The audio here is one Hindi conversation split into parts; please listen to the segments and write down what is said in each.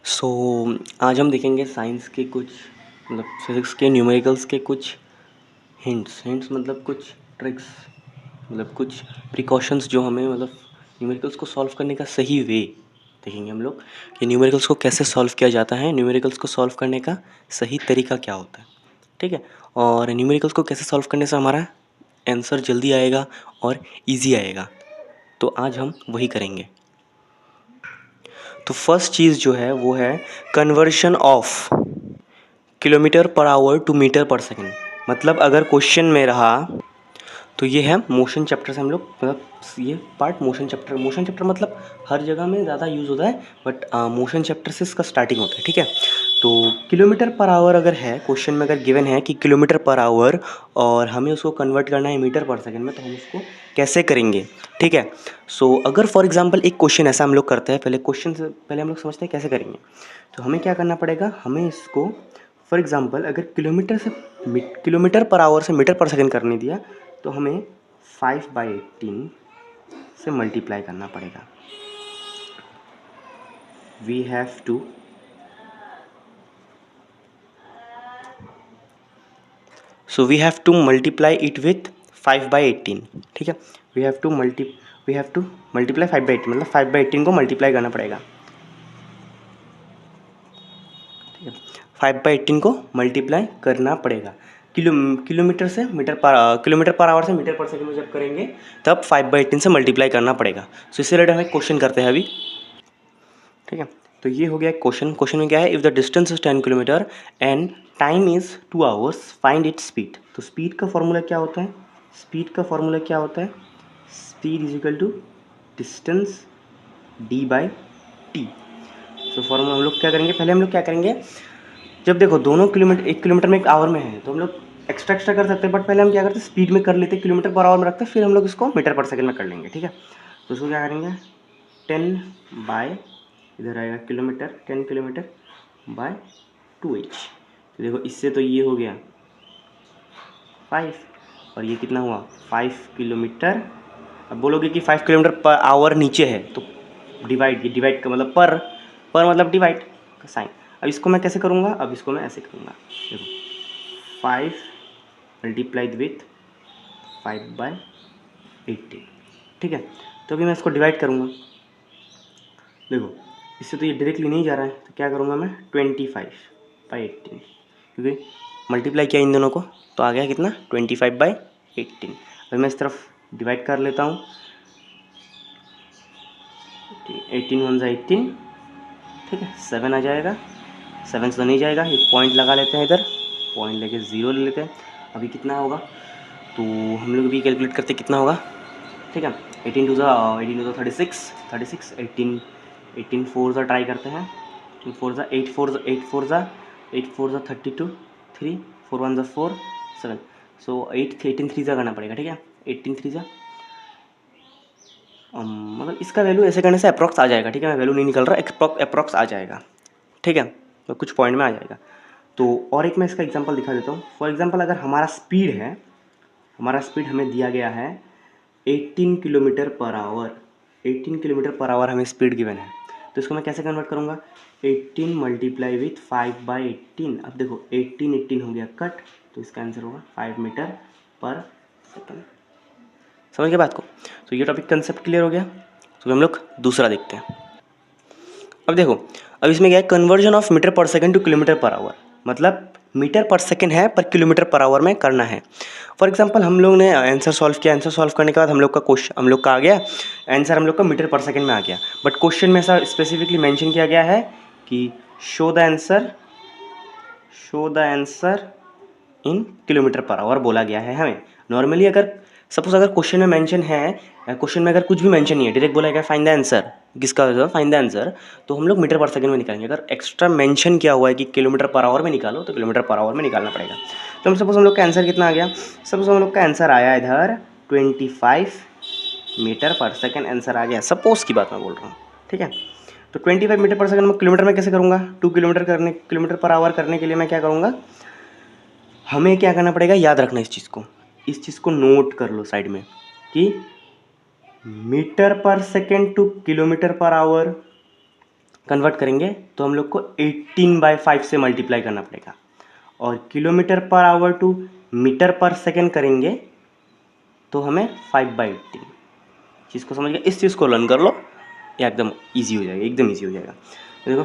सो आज हम देखेंगे साइंस के कुछ मतलब फिज़िक्स के न्यूमेरिकल्स के कुछ हिंट्स मतलब कुछ ट्रिक्स मतलब कुछ प्रिकॉशंस जो हमें मतलब न्यूमेरिकल्स को सॉल्व करने का सही वे देखेंगे हम लोग कि न्यूमेरिकल्स को कैसे सॉल्व किया जाता है, न्यूमेरिकल्स को सॉल्व करने का सही तरीका क्या होता है। ठीक है। और न्यूमेरिकल्स को कैसे सॉल्व करने से हमारा आंसर जल्दी आएगा और ईजी आएगा, तो आज हम वही करेंगे। तो फर्स्ट चीज़ जो है वो है conversion of kilometre per hour to metre per second. मतलब अगर क्वेश्चन में रहा तो ये है मोशन चैप्टर से हम लोग मतलब ये पार्ट मोशन चैप्टर मतलब हर जगह में ज़्यादा यूज़ होता है, बट मोशन चैप्टर से इसका स्टार्टिंग होता है। ठीक है। तो किलोमीटर पर आवर अगर है क्वेश्चन में, अगर गिवन है कि किलोमीटर पर आवर और हमें उसको कन्वर्ट करना है मीटर पर सेकंड में, तो हम उसको कैसे करेंगे। ठीक है। सो अगर फॉर एग्जांपल एक क्वेश्चन ऐसा हम लोग करते हैं, पहले क्वेश्चन से पहले हम लोग समझते हैं कैसे करेंगे। तो हमें क्या करना पड़ेगा, हमें इसको फॉर एग्जांपल अगर किलोमीटर पर आवर से मीटर पर सेकंड करने दिया तो हमें 5/18 से मल्टीप्लाई करना पड़ेगा। We have to multiply it with 5/18। ठीक है। वी हैव टू मल्टीप्लाई 5/18 मतलब 5/18 को मल्टीप्लाई करना पड़ेगा। ठीक है। 5/18 को मल्टीप्लाई करना पड़ेगा। किलोमीटर पर आवर से मीटर पर सेकंड में जब करेंगे तब 5/18 से मल्टीप्लाई करना पड़ेगा। सो इससे रिलेटेड हम एक क्वेश्चन करते हैं अभी। ठीक है। तो ये हो गया क्वेश्चन। क्वेश्चन में क्या है, if the distance is 10 kilometre and time is 2 hours find it speed. तो स्पीड का फॉर्मूला क्या होता है, speed is equal to distance d/t। So formula हम लोग क्या करेंगे, पहले हम लोग क्या करेंगे, जब देखो दोनों किलोमीटर 1 किलोमीटर में 1 आवर में है तो हम लोग एक्स्ट्रा कर सकते हैं, बट पहले हम क्या करते हैं स्पीड में कर लेते हैं, किलोमीटर पर आवर में रखते हैं, फिर हम लोग इसको मीटर पर सेकंड में कर लेंगे। ठीक है। तो इसको क्या करेंगे 10 बाय इधर आएगा किलोमीटर, 10 किलोमीटर बाय 2h। तो देखो इससे तो ये हो गया 5 और ये कितना हुआ 5 किलोमीटर। अब बोलोगे कि 5 किलोमीटर पर आवर नीचे है तो डिवाइड का मतलब पर मतलब डिवाइड का साइन। अब इसको मैं कैसे करूँगा, अब इसको मैं ऐसे करूँगा, देखो 5 मल्टीप्लाइड विथ 5/18। ठीक है। तो अभी मैं इसको डिवाइड करूँगा, देखो इससे तो ये डायरेक्टली नहीं जा रहा है, तो क्या करूँगा मैं 25/18, क्योंकि मल्टीप्लाई किया इन दोनों को तो आ गया कितना 25/18। अभी मैं इस तरफ डिवाइड कर लेता हूँ, 18 1 18। ठीक है, 7 आ जाएगा, 7 से तो नहीं जाएगा, एक पॉइंट लगा लेते हैं इधर, पॉइंट लेके 0 ले लेते हैं। अभी कितना होगा, तो हम लोग भी कैलकुलेट करते कितना होगा। ठीक है। 18 2 36, 18 4 ज़ा ट्राई करते हैं, 8 4 ज़ा 32, 3 4 1 ज़ा 4 7। सो 18 3 ज़ा करना पड़ेगा। ठीक है। 18 3 ज़ा मतलब इसका वैल्यू ऐसे करने से अप्रॉक्स आ जाएगा। ठीक है, मैं वैल्यू नहीं निकल रहा, अप्रॉक्स आ जाएगा। ठीक है, तो कुछ पॉइंट में आ जाएगा। तो और एक मैं इसका एग्जांपल दिखा देता हूँ। फॉर एग्जांपल अगर हमारा स्पीड हमें दिया गया है 18 kilometre per our, 18 kilometre per our हमें स्पीड गिवन है, तो इसको मैं कैसे कन्वर्ट करूँगा 18 मल्टीप्लाई विथ 5/18। अब देखो 18 हो गया कट, तो इसका आंसर होगा 5 मीटर पर सेकेंड। समझ गए बात को। तो ये टॉपिक कंसेप्ट क्लियर हो गया। तो हम लोग दूसरा देखते हैं। अब देखो, अब इसमें क्या है, conversion of metre per second two kilometre per our. मतलब मीटर पर सेकंड है पर किलोमीटर पर आवर में करना है। फॉर एग्जांपल हम लोग ने आंसर सॉल्व किया, आंसर सॉल्व करने के बाद हम लोग का आ गया आंसर, हम लोग का मीटर पर सेकंड में आ गया, बट क्वेश्चन में ऐसा स्पेसिफिकली मेंशन किया गया है कि show the answer in kilometre per our बोला गया है हमें। नॉर्मली अगर सपोज अगर क्वेश्चन में मेंशन है, क्वेश्चन में अगर कुछ भी मेंशन नहीं है, डायरेक्ट बोला गया फाइंड द आंसर, किसका फाइंड द आंसर, तो हम लोग मीटर पर सेकंड में निकालेंगे। अगर एक्स्ट्रा मेंशन किया हुआ है कि किलोमीटर पर आवर में निकालो तो किलोमीटर पर आवर में निकालना पड़ेगा। तो हम लोग का आंसर कितना आ गया, सपोज हम लोग का आंसर आया इधर 25 मीटर पर सेकंड आंसर आ गया, सपोज की बात मैं बोल रहा हूँ। ठीक है। तो 25 मीटर पर सेकंड में किलोमीटर में कैसे करूँगा, किलोमीटर पर आवर करने के लिए मैं क्या करूँगा, हमें क्या करना पड़ेगा, याद रखना इस चीज़ को नोट कर लो साइड में कि metre per second two kilometre per our convert करेंगे तो हम लोग को 18/5 से मल्टीप्लाई करना पड़ेगा, और kilometre per hour to metre per second करेंगे तो हमें 5/18। चीज़ को समझ गए, इस चीज़ को लर्न कर लो, ये एकदम ईजी हो जाएगा, एकदम ईजी हो जाएगा। तो देखो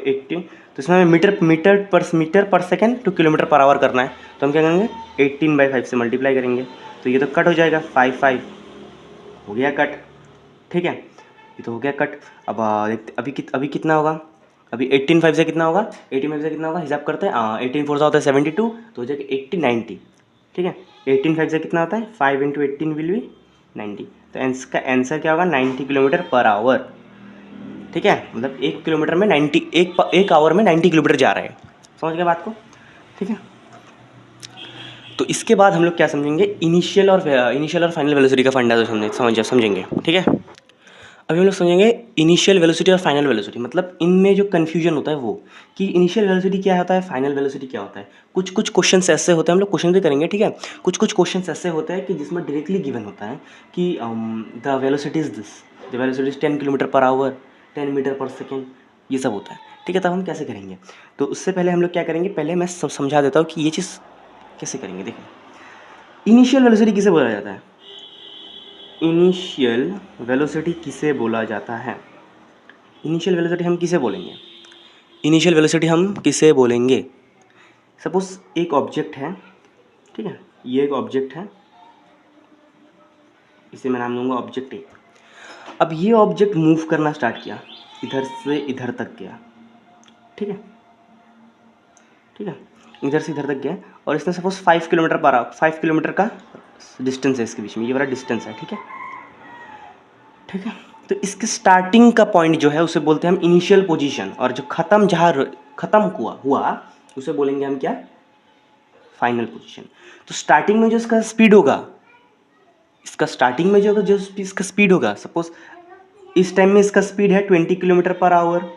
18, तो इसमें हमें metre per second two kilometre per our करना है, तो हम क्या करेंगे 18/5 से मल्टीप्लाई करेंगे, तो ये तो कट हो जाएगा, 5 हो गया कट, ठीक है, ये तो हो गया कट। अब अभी कितना होगा, अभी 18/5 से कितना होगा, 18/5 से कितना होगा, हिसाब करते हैं, 18/4 होता है 72, तो हो जाएगा 80 90, ठीक है। 18/5 से कितना होता है, 5 × 18 विल बी 90, तो इसका आंसर क्या होगा, 90 किलोमीटर पर आवर, ठीक है। मतलब 1 किलोमीटर में 90, एक आवर में 90 किलोमीटर जा रहे हैं, समझ गए बात को, ठीक है। तो इसके बाद हम लोग क्या समझेंगे, इनिशियल और फाइनल वेलोसिटी का फंडा तो समझेंगे, ठीक है। अभी हम लोग समझेंगे इनिशियल वेलोसिटी और फाइनल वेलोसिटी, मतलब इनमें जो कन्फ्यूजन होता है वो, कि इनिशियल वेलोसिटी क्या होता है, फाइनल वेलोसिटी क्या होता है। कुछ क्वेश्चंस ऐसे होते हैं, हम लोग क्वेश्चन भी करेंगे, ठीक है। कुछ क्वेश्चंस ऐसे होते हैं कि जिसमें डायरेक्टली गिवन होता है कि the velocity is this, the velocity is 10 kilometre per hour, 10 metre per second, ये सब होता है, ठीक है। तब हम कैसे करेंगे, तो उससे पहले हम लोग क्या करेंगे, पहले मैं समझा देता हूँ कि ये चीज़ कैसे करेंगे। देखो इनिशियल वेलोसिटी किसे बोला जाता है, इनिशियल वेलोसिटी किसे बोला जाता है, इनिशियल वेलोसिटी हम किसे बोलेंगे, इनिशियल वेलोसिटी हम किसे बोलेंगे। सपोज एक ऑब्जेक्ट है, ठीक है, ये एक ऑब्जेक्ट है, इसे मैं नाम दूंगा ऑब्जेक्ट ए। अब ये ऑब्जेक्ट मूव करना स्टार्ट किया, इधर से इधर तक गया, ठीक है, ठीक है, इधर से इधर तक गया, और इसने suppose 5 kilometre per our, 5 kilometre का डिस्टेंस है इसके बीच में, ये वाला डिस्टेंस है, ठीक है, ठीक है। तो इसके स्टार्टिंग का पॉइंट जो है उसे बोलते हैं हम इनिशियल पोजीशन, और जो खत्म हुआ उसे बोलेंगे हम क्या, फाइनल पोजीशन। तो स्टार्टिंग में जो इसका स्पीड होगा, इसका स्टार्टिंग में जो इसका स्पीड होगा, सपोज इस टाइम में इसका स्पीड है 20 किलोमीटर पर आवर,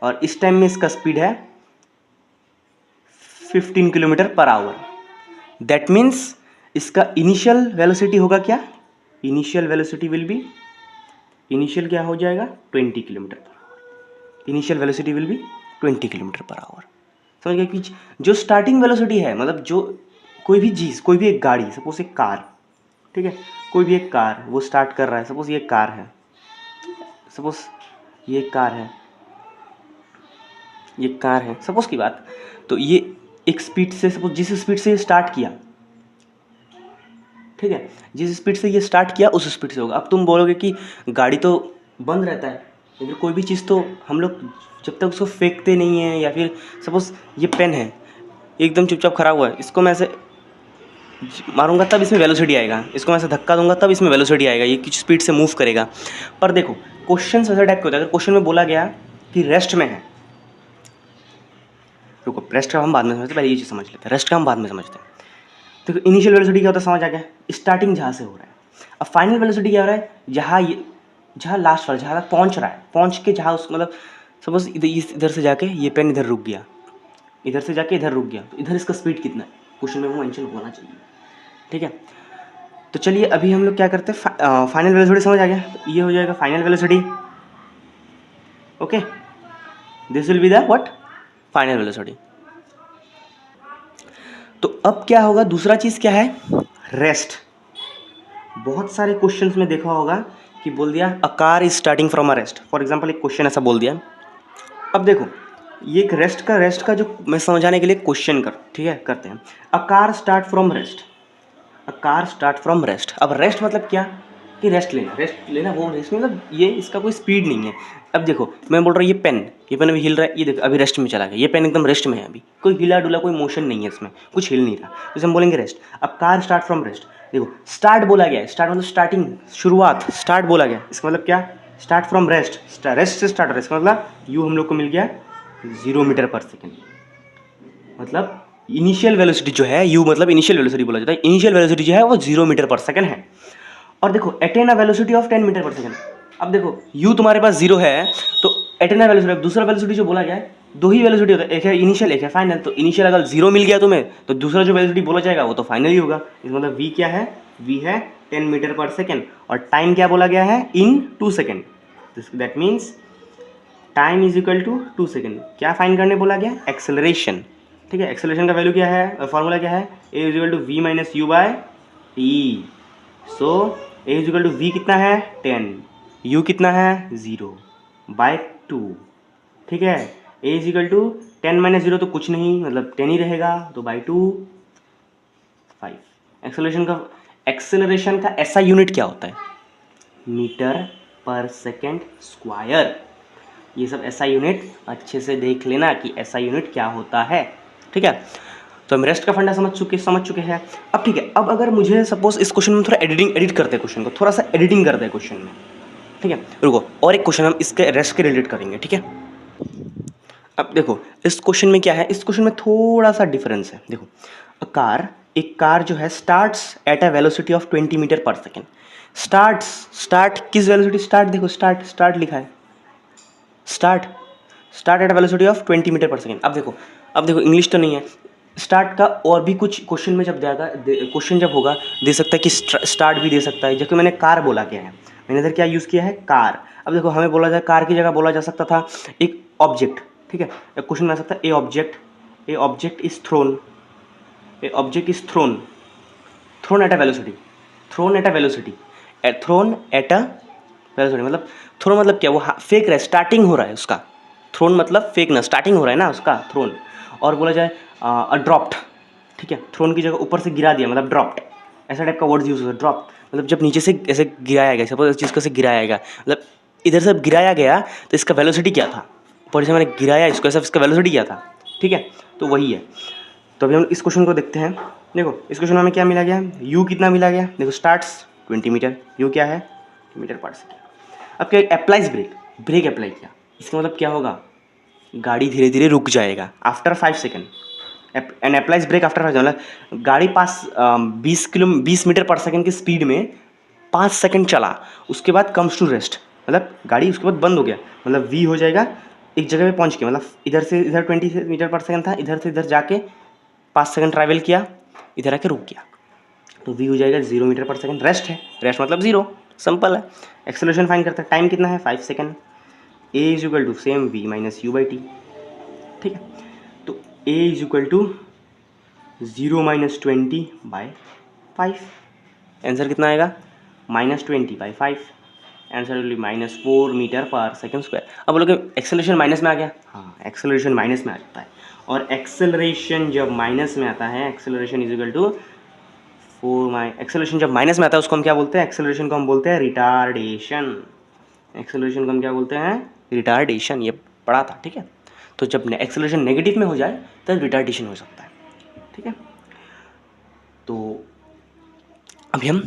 और इस टाइम में इसका स्पीड है 15 kilometre per our. That means इसका इनिशियल वेलोसिटी होगा क्या, initial velocity will be, initial क्या हो जाएगा 20 kilometre per our, initial velocity will be 20 kilometre per our. समझ गए कि जो स्टार्टिंग वेलोसिटी है, मतलब जो कोई भी चीज़, कोई भी एक गाड़ी, सपोज एक कार, ठीक है, कोई भी एक कार वो स्टार्ट कर रहा है, सपोज ये कार है, सपोज ये कार है, ये कार है, सपोज की बात, तो ये एक स्पीड से, सपोज जिस स्पीड से ये स्टार्ट किया, ठीक है, जिस स्पीड से ये स्टार्ट किया उस स्पीड से होगा। अब तुम बोलोगे कि गाड़ी तो बंद रहता है, लेकिन कोई भी चीज़ तो हम लोग जब तक उसको फेंकते नहीं हैं, या फिर सपोज ये पेन है एकदम चुपचाप खड़ा हुआ है, इसको मैं ऐसे मारूंगा तब इसमें वेलोसिटी आएगा, इसको मैं ऐसे धक्का दूंगा तब इसमें वेलोसिटी आएगा, ये कुछ स्पीड से मूव करेगा। पर देखो क्वेश्चन ऐसा टाइप का होता है, अगर क्वेश्चन में बोला गया कि रेस्ट में है, रुको रेस्ट का हम बाद में समझते हैं, पहले ये चीज़ समझ लेते हैं, रेस्ट का हम बाद में समझते हैं। देखो इनिशियल वेलोसिटी क्या होता है, समझ आ गया, स्टार्टिंग जहाँ से हो रहा है। अब फाइनल वेलोसिटी क्या हो रहा है, जहाँ लास्ट वाला, जहाँ तक पहुँच रहा है, पहुँच के जहाँ उस, मतलब सपोज इधर से जाके ये पेन इधर रुक गया, इधर से जाके इधर रुक गया, तो इधर इसका स्पीड कितना है, क्वेश्चन में वो मेंशन होना चाहिए, ठीक है। तो चलिए अभी हम लोग क्या करते हैं, फाइनल वेलोसिटी समझ आ गया, तो ये हो जाएगा final velocity, okay, this will be the what, final velocity. तो अब क्या होगा, दूसरा चीज़ क्या है, रेस्ट। बहुत सारे क्वेश्चंस में देखा होगा कि बोल दिया a car is starting from a rest, for example एक क्वेश्चन ऐसा बोल दिया। अब देखो ये एक रेस्ट का जो मैं समझाने के लिए क्वेश्चन ठीक है करते हैं, a car start from rest, a car start from rest. अब रेस्ट मतलब क्या, कि रेस्ट लेना वो रेस्ट मतलब ये इसका कोई स्पीड नहीं है। अब देखो मैं बोल रहा हूँ ये पेन अभी हिल रहा है, ये देखो अभी रेस्ट में चला गया, ये पेन एकदम रेस्ट में है, अभी कोई हिला डुला कोई मोशन नहीं है इसमें, कुछ हिल नहीं रहा, तो इसे हम बोलेंगे रेस्ट। अब कार स्टार्ट फ्रॉम रेस्ट, देखो स्टार्ट बोला गया है, स्टार्ट मतलब स्टार्टिंग, शुरुआत, स्टार्ट बोला गया, इसका मतलब क्या, स्टार्ट फ्रॉम रेस्ट, रेस्ट से स्टार्ट, इसका मतलब यू हम लोग को मिल गया 0 मीटर पर सेकेंड। मतलब इनिशियल वेलोसिटी जो है, यू मतलब इनिशियल वेलोसिटी बोला जाता है, इनिशियल वेलोसिटी जो है वो 0 मीटर पर सेकंड है। और देखो attain a velocity of 10 metre per second. अब देखो यू तुम्हारे पास 0 है, तो अटेन अ वेलोसिटी, दूसरा वेलोसिटी जो बोला गया है, दो ही वेलोसिटी होता है, एक है इनिशियल एक है फाइनल। तो इनिशियल अगर 0 मिल गया तुम्हें, तो दूसरा जो वेलोसिटी बोला जाएगा वो तो फाइनल ही होगा। इसका मतलब वी क्या है, वी है 10 मीटर पर सेकेंड, और टाइम क्या बोला गया है, in 2 second. That means time is equal to 2 second. क्या फाइंड करने बोला गया? एक्सेलरेशन। ठीक है, एक्सेलरेशन का वैल्यू क्या है, फॉर्मूला क्या है? A is equal to we minus U by T. So A is equal to V कितना है 10, यू कितना है 0 बाय 2। ठीक है, A is equal to 10 minus 0 तो कुछ नहीं, मतलब 10 ही रहेगा, तो बाई 2 5। एक्सेलरेशन का ऐसा यूनिट क्या होता है? Metre per second square. ये सब ऐसा यूनिट अच्छे से देख लेना कि ऐसा यूनिट क्या होता है। ठीक है, तो हम रेस्ट का फंडा समझ चुके हैं। अब ठीक है, अब अगर मुझे सपोज इस क्वेश्चन में थोड़ा एडिट करते हैं, क्वेश्चन को थोड़ा सा एडिटिंग करते हैं क्वेश्चन में। ठीक है, रुको, और एक क्वेश्चन हम इसके रेस्ट के रिलेट करेंगे। ठीक है, अब देखो इस क्वेश्चन में क्या है, इस क्वेश्चन में थोड़ा सा डिफरेंस है। देखो, एक कार जो है starts at a velocity of 20 metre per second. Start किस वेलोसिटी? देखो स्टार्ट लिखा है, start at a velocity of 20 metre per second. अब देखो इंग्लिश तो नहीं है, स्टार्ट का और भी कुछ क्वेश्चन में जब जाएगा, क्वेश्चन जब होगा दे सकता है कि स्टार्ट भी दे सकता है, जबकि मैंने कार बोला गया है, मैंने इधर क्या यूज़ किया है? कार। अब देखो हमें बोला जाए, कार की जगह बोला जा सकता था एक ऑब्जेक्ट। ठीक है, एक क्वेश्चन में आ सकता है a object is thrown, thrown at a velocity, मतलब थ्रोन मतलब क्या? वो फेंक रहा है, स्टार्टिंग हो रहा है उसका। थ्रोन मतलब फेंकना, स्टार्टिंग हो रहा है ना उसका थ्रोन। और बोला जाए ड्रॉप्ड। ठीक है, थ्रोन की जगह ऊपर से गिरा दिया, मतलब ड्रॉप्ड, ऐसा टाइप का वर्ड यूज होता है ड्रॉप्ड, मतलब जब नीचे से ऐसे गिराया गया, सपोज इस चीज़ को से गिराया गया, मतलब इधर से गिराया गया तो इसका वेलोसिटी क्या था? ऊपर से मैंने गिराया इसको, ऐसा इसका वेलोसिटी क्या था? ठीक है, तो वही है। तो अभी हम इस क्वेश्चन को देखते हैं। देखो इस क्वेश्चन में हमें क्या मिला गया? यू कितना मिला गया? देखो स्टार्ट्स 20 मीटर, यू क्या है? Metre per second. अब क्या अप्लाइज ब्रेक अप्लाई किया, इसका मतलब क्या होगा? गाड़ी धीरे धीरे रुक जाएगा after 5 second. And applies brake after 5, मतलब गाड़ी 20 मीटर पर सेकेंड की स्पीड में 5 सेकेंड चला, उसके बाद कम्स टू रेस्ट, मतलब गाड़ी उसके बाद बंद हो गया, मतलब वी हो जाएगा एक जगह पे पहुंच के, मतलब इधर से इधर 20 मीटर पर सेकेंड था, इधर से इधर जाके 5 सेकेंड ट्रैवल किया, इधर आके रुक गया, तो वी हो जाएगा 0 मीटर पर सेकेंड। रेस्ट है, रेस्ट मतलब 0, सिंपल है। एक्सेलरेशन फाइन करते हैं, टाइम कितना है 5 second. A is equal to same V minus U by T. ठीक है, तो A is equal to 0 minus 20 by 5। Answer कितना आएगा? -20/5। Answer will be -4 metre per second square. अब बोलोगे एक्सेलरेशन माइनस में आ गया, हाँ एक्सेलरेशन माइनस में आ जाता है, और एक्सेलरेशन जब माइनस में आता है, acceleration is equal to acceleration जब माइनस में आता है उसको हम क्या बोलते हैं? एक्सेलरेशन को हम बोलते हैं रिटार्डेशन। एक्सेलरेशन को हम क्या बोलते हैं? रिटार्डेशन, ये पढ़ा था। ठीक है, तो जब एक्सेलरेशन नेगेटिव में हो जाए तब रिटार्डेशन हो सकता है। ठीक है, तो अभी हम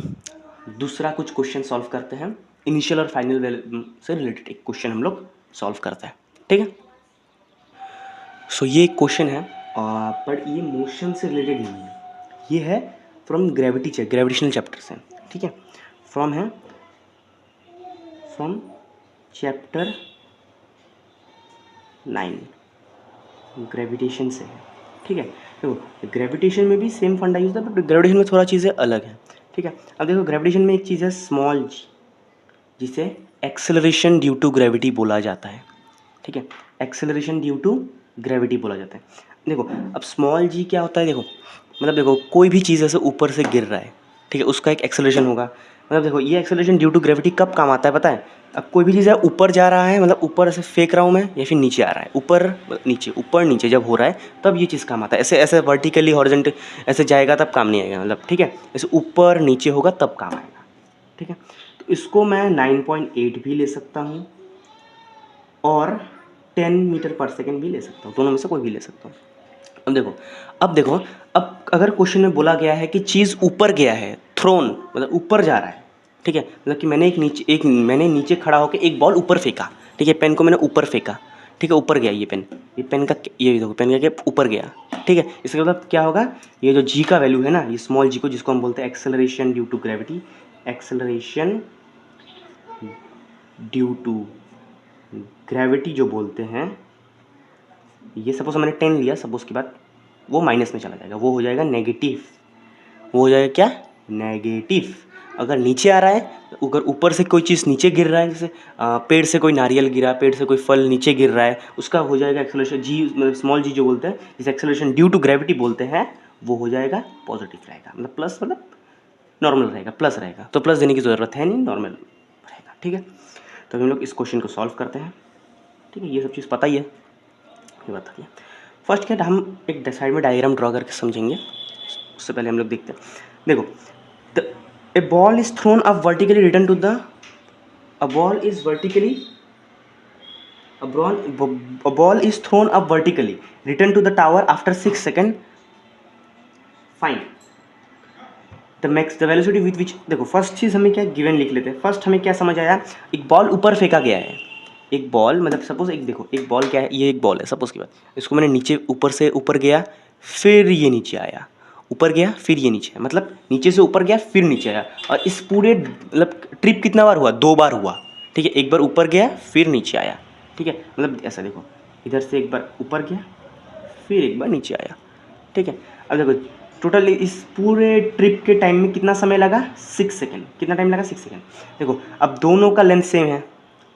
दूसरा कुछ क्वेश्चन सॉल्व करते हैं, इनिशियल और फाइनल से रिलेटेड एक क्वेश्चन हम लोग सॉल्व करते हैं। ठीक है, सो ये एक क्वेश्चन है, पर ये मोशन से रिलेटेड नहीं है, ये है फ्रॉम ग्रेविटेशनल चैप्टर से। ठीक है, फ्रॉम चैप्टर 9, ग्रेविटेशन से है। ठीक है, देखो ग्रेविटेशन में भी सेम फंडा यूज होता है, बट ग्रेविटेशन में थोड़ा चीज़ें अलग हैं। ठीक है, अब देखो ग्रेविटेशन में एक चीज़ है स्मॉल जी, जिसे एक्सेलरेशन ड्यू टू ग्रेविटी बोला जाता है। ठीक है, एक्सेलरेशन ड्यू टू ग्रेविटी बोला जाता है। देखो अब स्मॉल जी क्या होता है? देखो मतलब देखो कोई भी चीज़ ऐसे ऊपर से गिर रहा है, ठीक है, उसका एक एक्सेलरेशन होगा। मतलब देखो ये एक्सेलरेशन ड्यू टू ग्रेविटी कब काम आता है पता है? अब कोई भी चीज़ है ऊपर जा रहा है, मतलब ऊपर ऐसे फेंक रहा हूँ मैं, या फिर नीचे आ रहा है, ऊपर नीचे जब हो रहा है तब ये चीज़ काम आता है। ऐसे ऐसे वर्टिकली हॉरिजॉन्टल ऐसे जाएगा तब काम नहीं आएगा, मतलब ठीक है, ऐसे ऊपर नीचे होगा तब काम आएगा। ठीक है, तो इसको मैं 9.8 भी ले सकता हूँ और 10 मीटर पर सेकेंड भी ले सकता हूँ, दोनों में से कोई भी ले सकता हूँ। अब देखो अब अगर क्वेश्चन में बोला गया है कि चीज़ ऊपर गया है, थ्रोन मतलब ऊपर जा रहा है। ठीक है, मतलब कि मैंने नीचे खड़ा होकर एक बॉल ऊपर फेंका। ठीक है, पेन को मैंने ऊपर फेंका। ठीक है, ऊपर गया ये पेन का ये देखो पेन का ऊपर गया। ठीक है, इसका मतलब क्या होगा? ये जो जी का वैल्यू है ना, ये स्मॉल जी को जिसको हम बोलते हैं acceleration due to gravity, acceleration due to gravity जो बोलते हैं, ये सपोज मैंने 10 लिया, सपोज की बात, वो माइनस में चला जाएगा, वो हो जाएगा नेगेटिव, वो हो जाएगा क्या? नेगेटिव। अगर नीचे आ रहा है, अगर ऊपर से कोई चीज़ नीचे गिर रहा है, जैसे पेड़ से कोई नारियल गिरा, पेड़ से कोई फल नीचे गिर रहा है, उसका हो जाएगा एक्सेलरेशन जी, मतलब स्मॉल जी जो बोलते हैं, जिसे एक्सेलरेशन ड्यू टू ग्रेविटी बोलते हैं, वो हो जाएगा पॉजिटिव रहेगा, मतलब प्लस, मतलब नॉर्मल रहेगा, प्लस रहेगा, तो प्लस देने की ज़रूरत है नहीं, नॉर्मल रहेगा। ठीक है, तो हम लोग इस क्वेश्चन को सॉल्व करते हैं। ठीक है, ये सब चीज़ पता ही है, ये बता दिया। फर्स्ट क्या, हम एक साइड में डायग्राम ड्रॉ करके समझेंगे, उससे पहले हम लोग देखते हैं। देखो, a ball is thrown up vertically return to the, a ball is vertically a ball is thrown up vertically return to the tower after 6 seconds, find the max the velocity with which। देखो फर्स्ट चीज़ हमें क्या गिवन लिख लेते हैं। फर्स्ट हमें क्या समझ आया, एक बॉल ऊपर फेंका गया है, एक बॉल मतलब सपोज एक, देखो एक बॉल क्या है, ये एक बॉल है सपोज की बात, इसको मैंने नीचे ऊपर से ऊपर गया, फिर ये नीचे आया, ऊपर गया फिर ये नीचे, मतलब नीचे से ऊपर गया फिर नीचे आया, और इस पूरे मतलब ट्रिप कितना बार हुआ, 2 बार हुआ। ठीक है, एक बार ऊपर गया फिर नीचे आया। ठीक है, मतलब ऐसा देखो, इधर से एक बार ऊपर गया फिर एक बार नीचे आया। ठीक है, अब देखो टोटल इस पूरे ट्रिप के टाइम में कितना समय लगा, 6 सेकेंड। कितना टाइम लगा, 6 सेकेंड। देखो अब दोनों का लेंथ सेम है,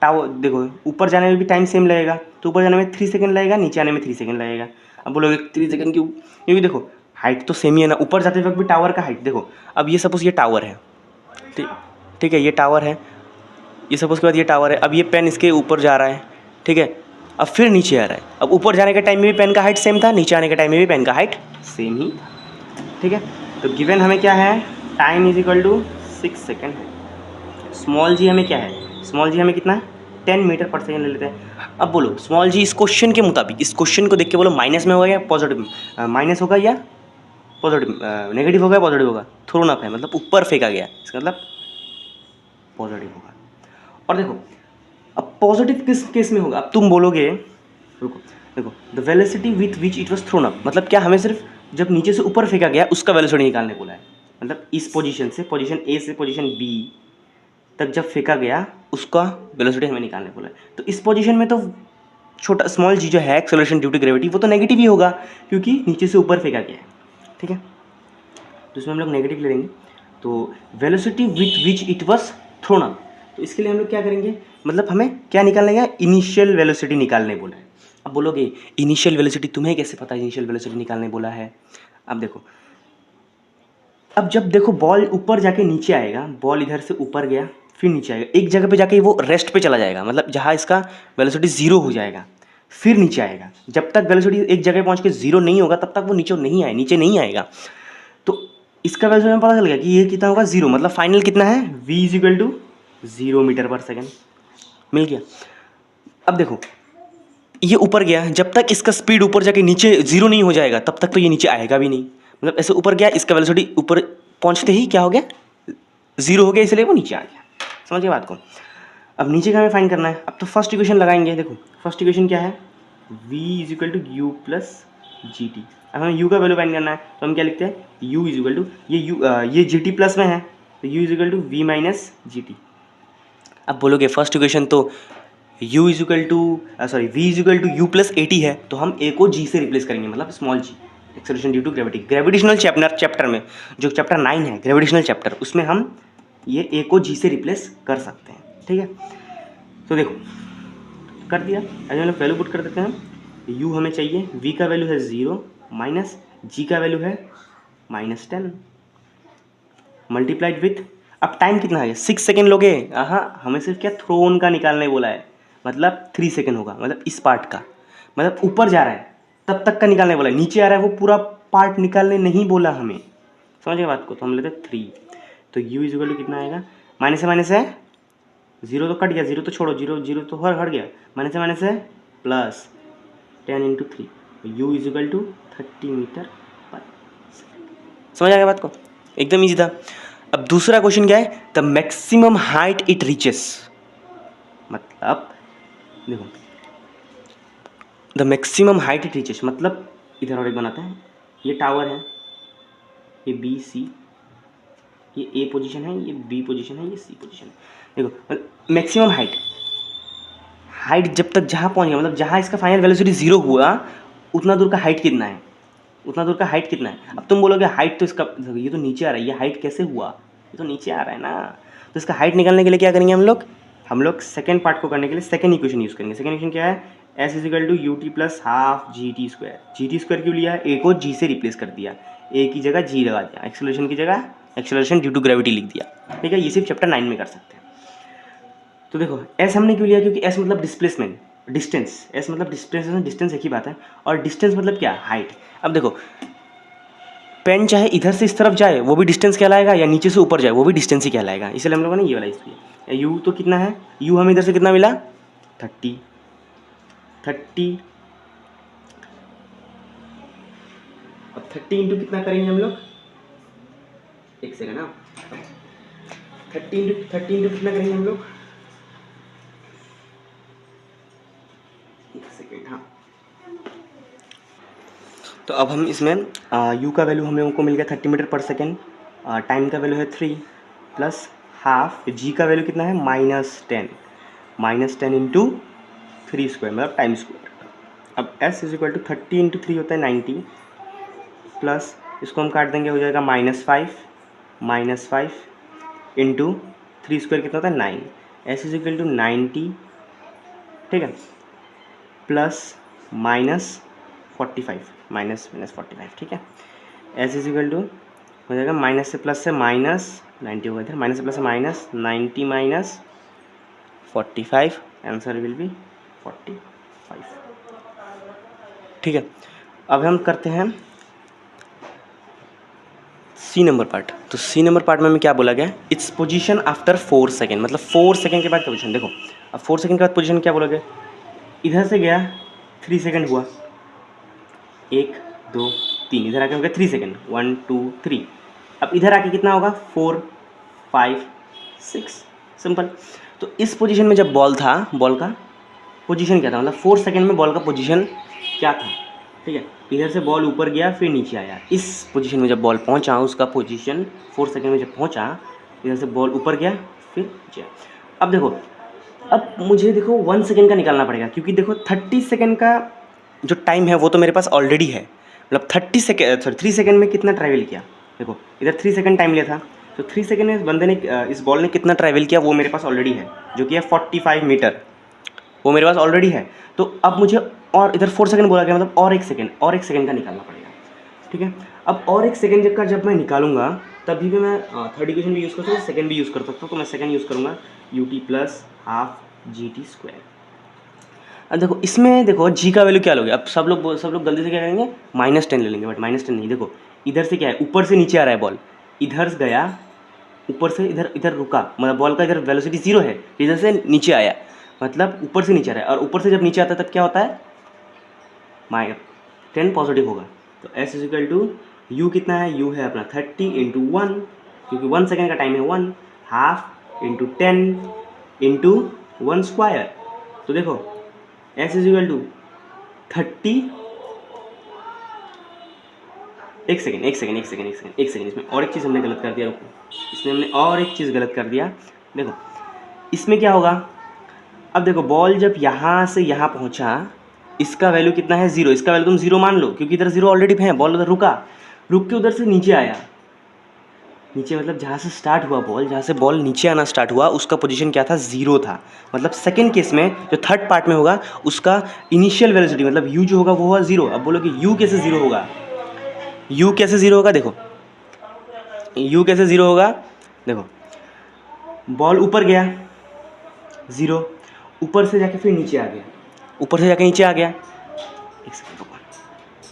टावर देखो ऊपर जाने में भी टाइम सेम लगेगा, तो ऊपर जाने में 3 सेकेंड लगेगा, नीचे आने में 3 सेकेंड लगेगा। अब बोलोगे 3 सेकेंड क्यों, क्योंकि देखो हाइट तो सेम ही है ना, ऊपर जाते वक्त भी टावर का हाइट देखो। अब ये सपोज ये टावर है, ठीक है, ये टावर है, ये सपोज के बाद ये टावर है, अब ये पेन इसके ऊपर जा रहा है। ठीक है, अब फिर नीचे आ रहा है, अब ऊपर जाने के टाइम में भी पेन का हाइट सेम था, नीचे आने के टाइम में भी पेन का हाइट सेम ही था। ठीक है, तो गिवन हमें क्या है, time is equal to 6 second है। स्मॉल जी हमें क्या है, स्मॉल जी हमें कितना है, 10 मीटर पर सेकेंड ले लेते हैं। अब बोलो स्मॉल जी इस क्वेश्चन के मुताबिक, इस क्वेश्चन को देख के बोलो माइनस में होगा या पॉजिटिव, माइनस होगा या पॉजिटिव, नेगेटिव होगा या पॉजिटिव होगा, थ्रोन अप है मतलब ऊपर फेंका गया, इसका मतलब पॉजिटिव होगा। और देखो अब पॉजिटिव किस केस में होगा, अब तुम बोलोगे रुको, देखो the velocity with which it was throne up, मतलब क्या हमें सिर्फ जब नीचे से ऊपर फेंका गया उसका वेलोसिटी निकालने बोला है, मतलब इस पोजीशन से, पोजीशन ए से पोजीशन बी तक जब फेंका गया उसका वेलोसिटी हमें निकालने बोला है। तो इस पोजीशन में तो छोटा स्मॉल जी जो है एक्सेलरेशन ड्यू टू ग्रेविटी, वो तो नेगेटिव ही होगा क्योंकि नीचे से ऊपर फेंका गया है। ठीक है, तो इसमें हम लोग नेगेटिव ले लेंगे, तो velocity with which it was throne up, तो इसके लिए हम लोग क्या करेंगे, मतलब हमें क्या निकालने गया, इनिशियल वेलोसिटी निकालने बोला है। अब बोलोगे इनिशियल वेलोसिटी तुम्हें कैसे पता है, इनिशियल वेलोसिटी निकालने बोला है। अब देखो, अब जब देखो बॉल ऊपर जाके नीचे आएगा, बॉल इधर से ऊपर गया फिर नीचे आएगा, एक जगह पे जाके वो रेस्ट पे चला जाएगा, मतलब जहाँ इसका वेलोसिटी 0 हो जाएगा, फिर नीचे आएगा। जब तक वेलोसिटी एक जगह पहुँच के 0 नहीं होगा तब तक वो नीचे नहीं आएगा। तो इसका वेलोसिटी में पता चल गया कि ये कितना होगा, 0, मतलब फाइनल कितना है, v is equal to 0 metre per second, मिल गया। अब देखो ये ऊपर गया, जब तक इसका स्पीड ऊपर जाके नीचे 0 नहीं हो जाएगा तब तक तो ये नीचे आएगा भी नहीं, मतलब ऐसे ऊपर गया, इसका वेलोसिटी ऊपर पहुंचते ही क्या हो गया, 0 हो गया, इसलिए वो नीचे आ गया। समझ गए बात को। अब नीचे का हमें फाइंड करना है, अब तो फर्स्ट इक्वेशन लगाएंगे। देखो फर्स्ट इक्वेशन क्या है, v is equal to u plus g t. अब हमें u का वैल्यू फाइंड करना है, तो हम क्या लिखते हैं, u इज इक्वल टू ये जी टी प्लस में है, तो u is equal to we minus g t. अब बोलोगे फर्स्ट इक्वेशन तो u is equal to sorry v is equal to u plus a t है, तो हम a को g से रिप्लेस करेंगे, मतलब small g, acceleration due to gravity. Gravitational chapter में जो चैप्टर 9 है ग्रेविटेशनल चैप्टर, उसमें हम ये a को g से रिप्लेस कर सकते हैं। ठीक है, तो देखो कर दिया, अगर हम लोग वैल्यू पुट कर देते हैं, u हमें चाहिए, v का वैल्यू है 0 माइनस g का वैल्यू है -10 मल्टीप्लाइड विथ, अब टाइम कितना है, 6 सेकेंड लोगे, हाँ हमें सिर्फ क्या थ्रोन का निकालने बोला है, मतलब 3 सेकेंड होगा, मतलब इस पार्ट का, मतलब ऊपर जा रहा है तब तक का निकालने बोला है, नीचे आ रहा है वो पूरा पार्ट निकालने नहीं बोला हमें। समझ गए बात को, तो हम लेते 3, तो u इज इक्वल टू कितना आएगा, माइनस है 0 तो कट गया, 0 तो छोड़ो, 0 तो हट गया, माइनस है plus 10 into 3, u is equal to 30 metre per second. समझ आ गया बात को, एकदम ईजी था। अब दूसरा क्वेश्चन क्या है, the maximum height it reaches, मतलब देखो the maximum height it reaches, मतलब इधर और एक बनाते हैं, ये टावर है, ये बी सी, ये ए पोजीशन है, ये बी पोजीशन है, ये सी पोजीशन है। देखो मैक्सिमम हाइट जब तक जहाँ पहुँच गया, मतलब जहाँ इसका फाइनल वेलोसिटी 0 हुआ उतना दूर का हाइट कितना है, उतना दूर का हाइट कितना है। अब तुम बोलोगे हाइट तो इसका, ये तो नीचे आ रहा है, ये हाइट कैसे हुआ, ये तो नीचे आ रहा है ना। तो इसका हाइट निकालने के लिए क्या करेंगे हम लोग सेकेंड पार्ट को करने के लिए सेकेंड इक्वेशन यूज़ करेंगे। सेकेंड इक्वेशन क्या है, s is equal to u t plus half g t square. G t square क्यों लिया है, ए को जी से रिप्लेस कर दिया, ए की जगह जी लगा दिया, एक्सेलरेशन की जगह एक्सेलरेशन ड्यू टू ग्रेविटी लिख दिया। ठीक है, ये सिर्फ चैप्टर 9 में कर सकते हैं। तो देखो एस हमने क्यों लिया, क्योंकि एस मतलब डिस्प्लेसमेंट, डिस्टेंस, एस मतलब डिस्प्लेसमेंट, डिस्टेंस एक ही बात है, और डिस्टेंस मतलब क्या, हाइट। अब देखो पेन चाहे इधर से इस तरफ जाए वो भी डिस्टेंस कहलाएगा, या नीचे से ऊपर जाए वो भी डिस्टेंस ही कहलाएगा, इसलिए हम लोगों ने ये वाला यूज़ किया। यू तो कितना है, यू हमें इधर से कितना मिला 30, अब 30 इंटू कितना करेंगे हम लोग, एक सेकेंड ना, 30 इंटू कितना करेंगे हम लोग, एक सेकेंड। हाँ, तो अब हम इसमें u का वैल्यू हम लोगों को मिल गया 30 मीटर पर सेकेंड, टाइम का वैल्यू है 3 प्लस हाफ, g का वैल्यू कितना है -10 इंटू 3 स्क्वायर मतलब टाइम स्क्वायर। अब s is equal to 30 into 3 होता है 90, प्लस इसको हम काट देंगे, हो जाएगा -5 इंटू 3 स्क्वायर कितना होता है 9, s इज इक्वल टू 90, ठीक है, प्लस -45, ठीक है। एस इज इक्वल टू हो जाएगा माइनस से प्लस से माइनस 90 होगा इधर, माइनस से प्लस से minus 90 minus 45, answer will B 45, ठीक है। अब हम करते हैं सी नंबर पार्ट। तो सी नंबर पार्ट में हमें क्या बोला गया, इट्स पोजीशन आफ्टर 4 सेकेंड, मतलब 4 सेकेंड के बाद पोजीशन। देखो अब 4 सेकेंड के बाद पोजीशन क्या बोला गया, इधर से गया 3 सेकेंड हुआ, 1 2 3, इधर आके हो गया 3 सेकेंड, 1 2 3। अब इधर आके कितना होगा 4 5 6, सिंपल। तो इस पोजीशन में जब बॉल था, बॉल का पोजीशन क्या था, मतलब 4 सेकेंड में बॉल का पोजीशन क्या था, ठीक है। इधर से बॉल ऊपर गया फिर नीचे आया, इस पोजीशन में जब बॉल पहुंचा उसका पोजीशन 4 सेकेंड में जब पहुंचा, इधर से बॉल ऊपर गया फिर नीचे आया। अब देखो, अब मुझे देखो 1 सेकेंड का निकालना पड़ेगा, क्योंकि देखो 30 सेकेंड का जो टाइम है वो तो मेरे पास ऑलरेडी है, मतलब 3 सेकेंड में कितना ट्रैवल किया, देखो इधर 3 सेकेंड टाइम लिया था, तो 3 सेकेंड में इस बंदे ने इस बॉल ने कितना ट्रैवल किया वो मेरे पास ऑलरेडी है, जो कि है 45 मीटर, वो मेरे पास ऑलरेडी है। तो अब मुझे और इधर 4 सेकेंड बोला गया, मतलब और एक सेकेंड का निकालना पड़ेगा, ठीक है। अब और एक सेकेंड का जब मैं निकालूंगा तभी भी मैं थर्ड इक्वेशन भी यूज़ कर सकता हूँ, सेकेंड भी यूज़ कर सकता हूँ, तो मैं सेकेंड यूज़ करूँगा you t plus half g t square. अब देखो इसमें देखो जी का वैल्यू क्या लोगे, अब सब लोग गलती से क्या करेंगे -10 ले लेंगे, बट -10 नहीं, देखो इधर से क्या है, ऊपर से नीचे आ रहा है बॉल, इधर गया ऊपर से इधर रुका, मतलब बॉल का इधर वेलोसिटी 0 है, इधर से नीचे आया मतलब ऊपर से नीचे आ रहा है, और ऊपर से जब नीचे आता है तब क्या होता है -10 पॉजिटिव होगा। तो s is equal to u कितना है, यू है अपना 30 इंटू 1, क्योंकि 1 सेकेंड का टाइम है 1, हाफ इंटू 10 इंटू 1 स्क्वायर। तो देखो एस इज इक्वल टू 30, एक सेकेंड, इसमें और एक चीज़ हमने गलत कर दिया, रुको, इसमें हमने और एक चीज़ गलत कर दिया। देखो इसमें क्या होगा, अब देखो बॉल जब यहाँ से यहाँ पहुँचा, इसका वैल्यू कितना है 0, इसका वैल्यू तुम 0 मान लो, क्योंकि इधर 0 ऑलरेडी है, बॉल उधर रुक के उधर से नीचे आया, नीचे मतलब जहाँ से स्टार्ट हुआ बॉल, जहाँ से बॉल नीचे आना स्टार्ट हुआ उसका पोजीशन क्या था 0 था। मतलब सेकंड केस में जो थर्ड पार्ट में होगा उसका इनिशियल वेलोसिटी मतलब u जो होगा वो होगा 0। अब बोलो कि u कैसे 0 होगा, u कैसे 0 होगा, देखो u कैसे 0 होगा, देखो बॉल ऊपर गया 0, ऊपर से जाके फिर नीचे आ गया, ऊपर से जाके नीचे आ गया, एक सेकंड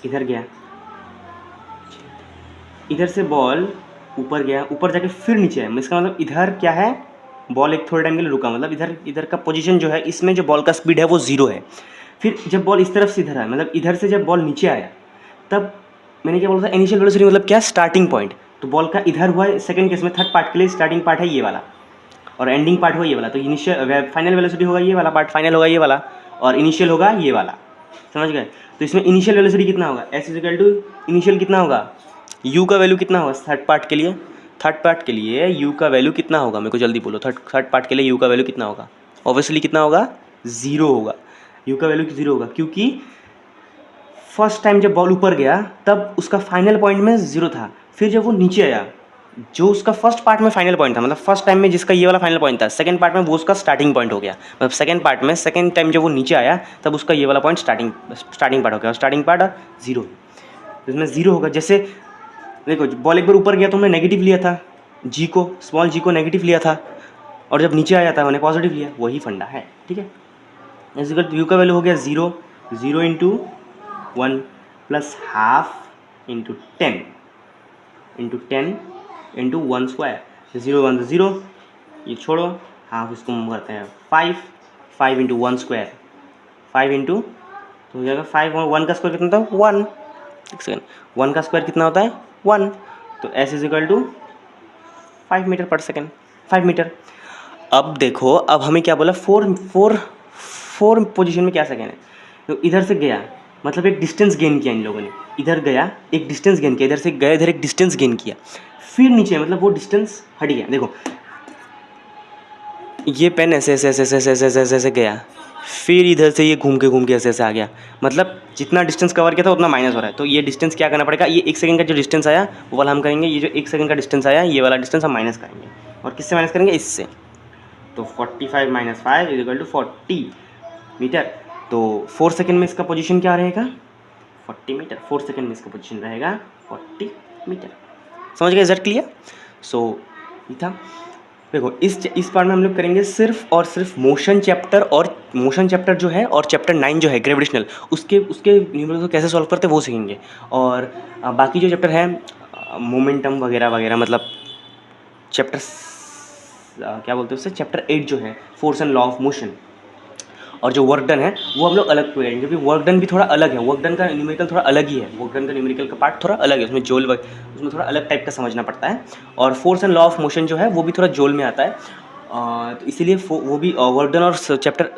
इधर गया, इधर से बॉल ऊपर गया, ऊपर जाके फिर नीचे आया, इसका मतलब इधर क्या है, बॉल एक थोड़े टाइम के लिए रुका, मतलब इधर का पोजीशन जो है इसमें जो बॉल का स्पीड है वो 0 है। फिर जब बॉल इस तरफ से इधर आया, मतलब इधर से जब बॉल नीचे आया तब मैंने क्या बोला था, इनिशियल वेलोसिटी मतलब क्या, स्टार्टिंग पॉइंट। तो बॉल का इधर हुआ है सेकंड केस में, थर्ड पार्ट के लिए स्टार्टिंग पार्ट है ये वाला और एंडिंग पार्ट होगा ये वाला, तो इनिशियल फाइनल वेलोसिटी होगा ये वाला पार्ट, फाइनल होगा ये वाला और इनिशियल होगा ये वाला, समझ गए। तो इसमें इनिशियल वेलोसिटी कितना होगा, s is equal to initial कितना होगा, यू का वैल्यू कितना होगा थर्ड पार्ट के लिए यू का वैल्यू कितना होगा, मेरे को जल्दी बोलो, थर्ड पार्ट के लिए यू का वैल्यू कितना होगा, ऑब्वियसली कितना होगा 0 होगा, यू का वैल्यू 0 होगा, क्योंकि फर्स्ट टाइम जब बॉल ऊपर गया तब उसका फाइनल पॉइंट में 0 था, फिर जब वो नीचे आया जो उसका फर्स्ट पार्ट में फाइनल पॉइंट था, मतलब फर्स्ट टाइम में जिसका ये वाला फाइनल पॉइंट था, सेकंड पार्ट में वो उसका स्टार्टिंग पॉइंट हो गया। मतलब सेकंड पार्ट में सेकंड टाइम जब वो नीचे आया तब उसका ये वाला पॉइंट स्टार्टिंग पार्ट हो गया, और स्टार्टिंग पार्ट जीरो, इसमें जीरो होगा। जैसे देखो बॉल एक बार ऊपर गया तो हमने नेगेटिव लिया था, जी को, स्मॉल जी को नेगेटिव लिया था, और जब नीचे आया था मैंने पॉजिटिव लिया, वही फंडा है। ठीक है, इजिकल यू का वैल्यू हो गया zero, zero into one plus half into ten into one square, zero one zero, ये छोड़ो, हाफ इसको हम करते हैं five, five into one square, five into तो हो जाएगा फाइव, और वन का स्क्वायर कितना होता है वन, एक सेकेंड, वन का स्क्वायर कितना होता है वन, तो s is equal to 5 metre per second, 5 metre. अब देखो, अब हमें क्या बोला, फोर पोजीशन में क्या सेकेंड है, तो इधर से गया मतलब एक डिस्टेंस गेन किया इन लोगों ने, इधर गया एक डिस्टेंस गेन किया, इधर से गया इधर एक डिस्टेंस गेन किया, फिर नीचे मतलब वो डिस्टेंस हट गया। देखो ये पेन ऐसे ऐसे ऐसे ऐसे ऐसे ऐसे ऐसे ऐसे गया, फिर इधर से ये घूम के ऐसे ऐसे आ गया, मतलब जितना डिस्टेंस कवर किया था उतना माइनस हो रहा है। तो ये डिस्टेंस क्या करना पड़ेगा, ये एक सेकंड का जो डिस्टेंस आया वो वाला हम करेंगे, ये जो एक सेकंड का डिस्टेंस आया ये वाला डिस्टेंस हम माइनस करेंगे, और किससे माइनस करेंगे, इससे। तो 45 minus 5 is equal to 40 metre. तो 4 सेकंड में इसका पोजीशन क्या रहेगा, 40 मीटर। 4 सेकंड में इसका पोजीशन रहेगा 40 मीटर। समझ गए, इज दैट क्लियर? सो ये था। देखो इस पार्ट में हम लोग करेंगे सिर्फ और सिर्फ मोशन चैप्टर, और मोशन चैप्टर जो है और चैप्टर 9 जो है ग्रेविटेशनल, उसके न्यूमेरिकल्स को कैसे सॉल्व करते हैं वो सीखेंगे। और बाकी जो चैप्टर है मोमेंटम वगैरह वगैरह, मतलब चैप्टर क्या बोलते हैं उससे, चैप्टर 8 जो है force and law of motion, और जो वर्क डन है वो हम लोग अलग करेंगे, क्योंकि वर्क डन भी थोड़ा अलग है, वर्क डन का न्यूमेरिकल थोड़ा अलग ही है, वर्क डन का न्यूमेरिकल का पार्ट थोड़ा अलग है, उसमें उसमें थोड़ा अलग टाइप का समझना पड़ता है। और force and law of motion जो है वो भी थोड़ा जोल में आता है, तो इसीलिए वो भी वर्क डन और चैप्टर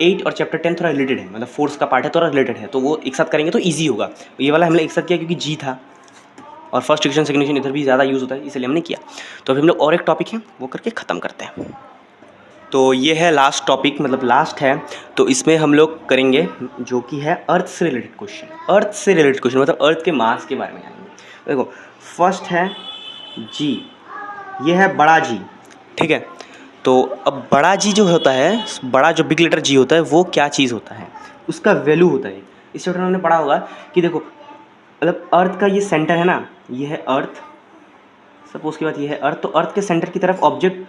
8 और चैप्टर 10 थोड़ा रिलेटेड है, मतलब फोर्स का पार्ट है थोड़ा रिलेटेड है, तो वो एक साथ करेंगे तो ईजी होगा। ये वाला हमने एक साथ किया क्योंकि जी था, और फर्स्ट डिक्शन सेकंड डिक्शन इधर भी ज़्यादा यूज़ होता है, इसलिए हमने किया। तो अभी हम लोग और एक टॉपिक है वो करके ख़त्म करते हैं। तो ये है लास्ट टॉपिक, मतलब लास्ट है, तो इसमें हम लोग करेंगे जो कि है अर्थ से रिलेटेड क्वेश्चन, अर्थ से रिलेटेड क्वेश्चन, मतलब अर्थ के मास के बारे में जानेंगे। देखो फर्स्ट है जी, ये है बड़ा जी, ठीक है। तो अब बड़ा जी जो होता है, बड़ा जो बिग लेटर जी होता है वो क्या चीज़ होता है, उसका वैल्यू होता है। इस चैप्टर में हमने पढ़ा होगा कि देखो मतलब अर्थ का ये सेंटर है ना, ये है अर्थ, सपोज की बात ये है अर्थ, तो अर्थ के सेंटर की तरफ ऑब्जेक्ट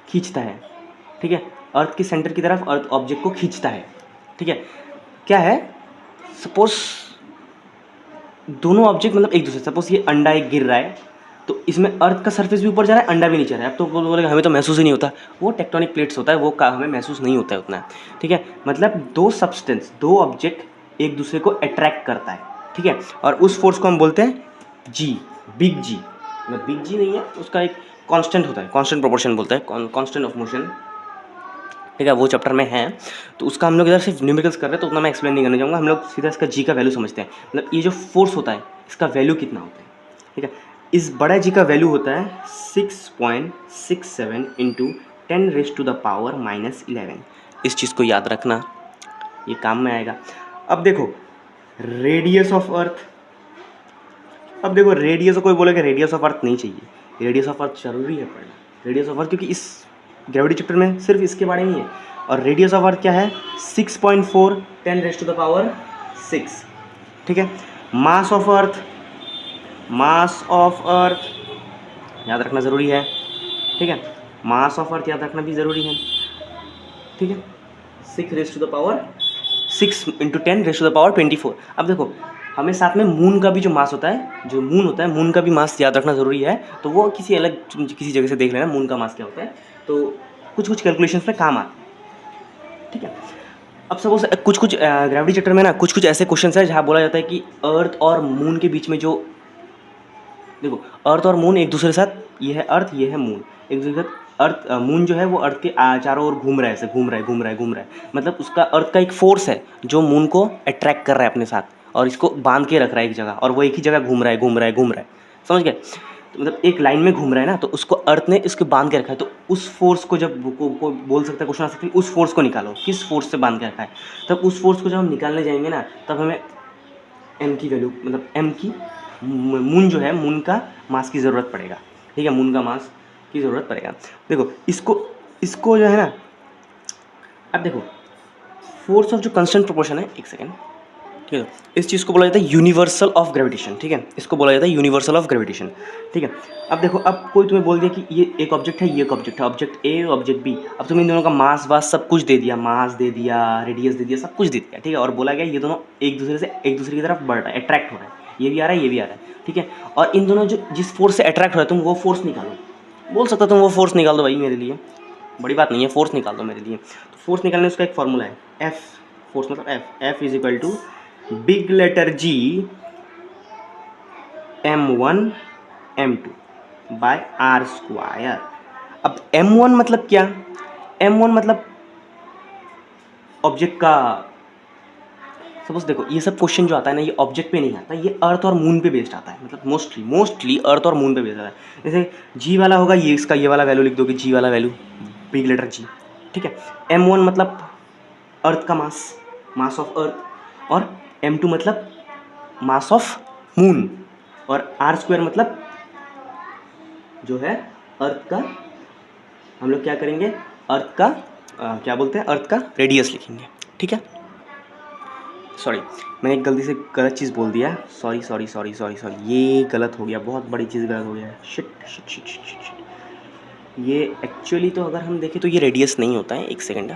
खींचता है, ठीक है, अर्थ के सेंटर की तरफ अर्थ ऑब्जेक्ट को खींचता है, ठीक है। क्या है, सपोज दोनों ऑब्जेक्ट मतलब एक दूसरे, सपोज ये अंडा एक गिर रहा है, तो इसमें अर्थ का सरफेस भी ऊपर जा रहा है, अंडा भी नीचे आ रहा है। अब तो बोलेगा हमें तो महसूस ही नहीं होता, वो टेक्टोनिक प्लेट्स होता है, वो का हमें महसूस नहीं होता है उतना, ठीक है। मतलब दो सब्सटेंस, दो ऑब्जेक्ट एक दूसरे को अट्रैक्ट करता है, ठीक है, और उस फोर्स को हम बोलते हैं जी, बिग जी। मतलब बिग जी नहीं है, उसका एक कांस्टेंट होता है, कांस्टेंट प्रोपोर्शन बोलता है, कांस्टेंट ऑफ मोशन, ठीक है, वो चैप्टर में है। तो उसका हम लोग इधर सिर्फ न्यूमेरिकल्स कर रहे हैं, तो उतना मैं एक्सप्लेन नहीं करना चाहूँगा, हम लोग सीधा इसका जी का वैल्यू समझते हैं। मतलब ये जो फोर्स होता है इसका वैल्यू कितना होता है, ठीक है। इस बड़ा जी का वैल्यू होता है 6.67 इंटू 10⁻⁻11। इस चीज़ को याद रखना, ये काम में आएगा। अब देखो रेडियस ऑफ अर्थ, अब देखो रेडियस, कोई बोलेगा रेडियस ऑफ अर्थ नहीं चाहिए, रेडियस ऑफ अर्थ जरूरी है पढ़ना, रेडियस ऑफ अर्थ, क्योंकि इस ग्रेविटी चैप्टर में सिर्फ इसके बारे में ही है। और रेडियस ऑफ अर्थ क्या है, 6.4 10⁻6, ठीक है। Mass of earth, mass of earth याद रखना ज़रूरी है, ठीक है, मास ऑफ अर्थ याद रखना भी ज़रूरी है, ठीक है। 6 इंटू 10⁻24। अब देखो हमें साथ में मून का भी जो मास होता है, जो मून होता है, मून का भी मास याद रखना ज़रूरी है। तो वो किसी अलग किसी जगह से देख लेना मून का मास क्या होता है, तो कुछ कुछ कैलकुलेशंस में काम आता है, ठीक है। अब सपोज कुछ कुछ ग्रेविटी चैप्टर में ना कुछ कुछ ऐसे क्वेश्चन है जहाँ बोला जाता है कि अर्थ और मून के बीच में जो, देखो अर्थ और मून एक दूसरे के साथ, ये है अर्थ ये है मून, एक दूसरे के साथ अर्थ, मून जो है वो अर्थ के चारों ओर घूम रहा है, ऐसे घूम रहा है, मतलब उसका अर्थ का एक फोर्स है जो मून को अट्रैक्ट कर रहा है अपने साथ, और इसको बांध के रख रहा है एक जगह, और वो एक ही जगह घूम रहा है, समझ गए। तो मतलब एक लाइन में घूम रहा है ना, तो उसको अर्थ ने इसको बांध के रखा है। तो उस फोर्स को जब को बोल सकता है, क्वेश्चन आ सकता है उस फोर्स को निकालो, किस फोर्स से बांध के रखा है। तब उस फोर्स को जब हम निकालने जाएंगे ना, तब हमें एम की वैल्यू, मतलब एम की मून जो है, मून का मास की ज़रूरत पड़ेगा, ठीक है, मून का मास की ज़रूरत पड़ेगा। देखो इसको जो है ना, अब देखो फोर्स ऑफ जो कंस्टेंट प्रोपोर्शन है, एक सेकेंड, ठीक है, इस चीज़ को बोला जाता है यूनिवर्सल ऑफ ग्रेविटेशन, ठीक है, इसको बोला जाता है यूनिवर्सल ऑफ ग्रेविटेशन, ठीक है। अब देखो, अब कोई तुम्हें बोल दिया कि ये एक ऑब्जेक्ट है, ये एक ऑब्जेक्ट है, ऑब्जेक्ट ए ऑब्जेक्ट बी, अब तुम्हें इन दोनों का मास वास सब कुछ दे दिया, मास दे दिया, रेडियस दे दिया, सब कुछ दे दिया, ठीक है, और बोला गया ये दोनों एक दूसरे की तरफ बढ़ रहा है, अट्रैक्ट हो रहा है, ये भी आ रहा है, ये भी आ रहा है, ठीक है, और इन दोनों जो जिस फोर्स से अट्रैक्ट हो रहा है, तुम वो फोर्स निकालो, बोल सकता तुम वो फोर्स निकाल दो भाई मेरे लिए, बड़ी बात नहीं है, फोर्स निकाल दो मेरे लिए। तो फोर्स निकालने उसका एक फॉर्मूला है, एफ, फोर्स मतलब f is equal to big letter G m1 m2 by r square. अब m1 मतलब क्या, m1 मतलब ऑब्जेक्ट का, सपोज देखो ये सब क्वेश्चन जो आता है ना, ये ऑब्जेक्ट पे नहीं आता, ये अर्थ और मून पे बेस्ड आता है, मतलब मोस्टली अर्थ और मून पे बेस्ड आता है। जैसे जी वाला होगा, ये इसका ये वाला वैल्यू लिख दोगे, जी वाला वैल्यू बिग लेटर जी, ठीक है। m1 मतलब अर्थ का मास ऑफ अर्थ, और m2 मतलब मास ऑफ मून, और आर स्क्वायर मतलब जो है अर्थ का, हम लोग क्या करेंगे, अर्थ का क्या बोलते हैं, अर्थ का रेडियस लिखेंगे, ठीक है। सॉरी, मैंने एक गलती से गलत चीज़ बोल दिया, सॉरी, ये गलत हो गया, बहुत बड़ी चीज़ गलत हो गया है, शिट। ये एक्चुअली तो अगर हम देखें तो ये रेडियस नहीं होता है, एक सेकेंड,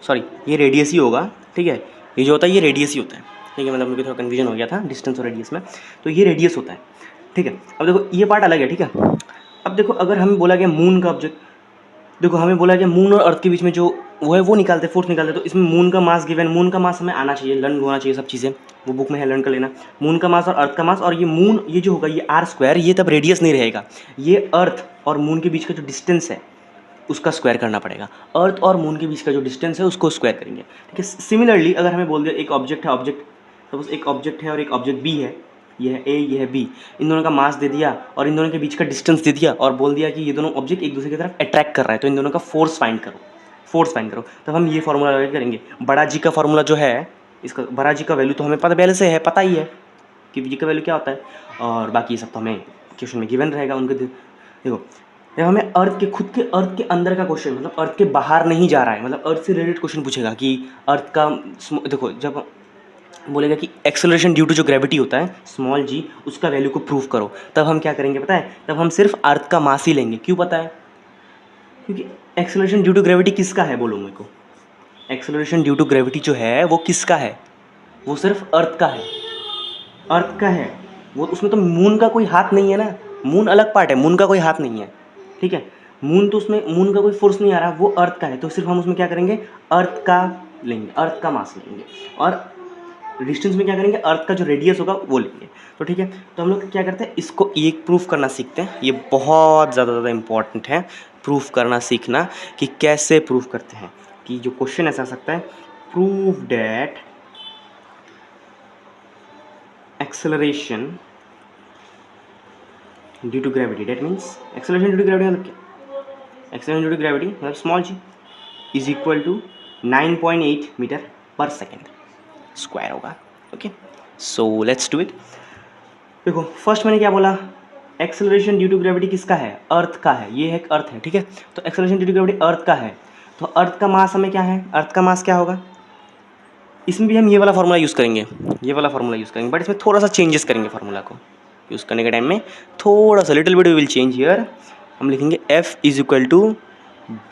सॉरी, ये रेडियस ही होगा, ठीक है, ये जो होता है ये रेडियस ही होता है, ठीक है, मतलब मुझे थोड़ा कन्फ्यूजन हो गया था डिस्टेंस और रेडियस में, तो ये रेडियस होता है, ठीक है। अब देखो ये पार्ट अलग है, ठीक है। अब देखो अगर हमें बोला गया मून का ऑब्जेक्ट, देखो हमें बोला गया मून और अर्थ के बीच में जो वो है वो निकालते, फोर्स निकालते, तो इसमें मून का मास गिवन, मून का मास हमें आना चाहिए, लर्न होना चाहिए सब चीज़ें, वो बुक में है, लर्न कर लेना, मून का मास और अर्थ का मास, और ये मून ये जो होगा ये आर स्क्वायर, ये तब रेडियस नहीं रहेगा, ये अर्थ और मून के बीच का जो डिस्टेंस है उसका स्क्वायर करना पड़ेगा, अर्थ और मून के बीच का जो डिस्टेंस है उसको स्क्वायर करेंगे, ठीक है। सिमिलरली अगर हमें बोल दिया एक ऑब्जेक्ट है, सपोज एक ऑब्जेक्ट है और एक ऑब्जेक्ट बी है, ये है ए, ये है बी, इन दोनों का मास दे दिया और इन दोनों के बीच का डिस्टेंस दे दिया, और बोल दिया कि ये दोनों ऑब्जेक्ट एक दूसरे की तरफ अट्रैक्ट कर रहा है, तो इन दोनों का फोर्स फाइंड करो, तब हम ये फॉर्मूला लगा करेंगे। बड़ा जी का फॉर्मूला जो है, इसका बड़ा जी का वैल्यू तो हमें पहले से है, पता ही है कि जी का वैल्यू क्या होता है, और बाकी ये सब तो हमें क्वेश्चन में गिवन रहेगा उनके। देखो जब हमें अर्थ के अंदर का क्वेश्चन, मतलब अर्थ के बाहर नहीं जा रहा है, मतलब अर्थ से रिलेटेड क्वेश्चन पूछेगा कि अर्थ का, देखो जब बोलेगा कि एक्सेलरेशन ड्यू टू जो ग्रेविटी होता है स्मॉल जी, उसका वैल्यू को प्रूव करो, तब हम क्या करेंगे पता है, तब हम सिर्फ अर्थ का मास ही लेंगे। क्यों पता है, क्योंकि एक्सेलरेशन ड्यू टू ग्रेविटी किसका है, बोलो मेरे को, एक्सेलरेशन ड्यू टू ग्रेविटी जो है वो किसका है, वो सिर्फ अर्थ का है, वो उसमें तो मून का कोई हाथ नहीं है ना, मून अलग पार्ट है, मून का कोई हाथ नहीं है, ठीक है, मून तो उसमें मून का कोई फोर्स नहीं आ रहा, वो अर्थ का है, तो सिर्फ हम उसमें क्या करेंगे, अर्थ का लेंगे, अर्थ का मास लेंगे, और डिस्टेंस में क्या करेंगे, अर्थ का जो रेडियस होगा वो लेंगे। तो ठीक है, तो हम लोग क्या करते हैं, इसको एक प्रूफ करना सीखते हैं, ये बहुत ज़्यादा इंपॉर्टेंट है, प्रूफ करना सीखना कि कैसे प्रूफ करते हैं, कि जो क्वेश्चन ऐसा आ सकता है, proof that acceleration due to gravity, that means acceleration due to gravity मतलब क्या, एक्सेलरेशन ड्यू टू ग्रेविटी मतलब small g is equal to 9.8 metre per second square होगा। Okay, so let's do it. देखो फर्स्ट मैंने क्या बोला, एक्सेलरेशन ड्यू टू ग्रेविटी किसका है, अर्थ का है, ये एक अर्थ है, ठीक है, तो एक्सेलरेशन ड्यू टू ग्रेविटी अर्थ का है, तो अर्थ का मास हमें क्या है, अर्थ का मास क्या होगा, इसमें भी हम ये वाला फार्मूला यूज़ करेंगे, बट इसमें थोड़ा सा चेंजेस करेंगे, फार्मूला को यूज़ करने के टाइम में थोड़ा सा little bit we will change here. हम लिखेंगे F is equal to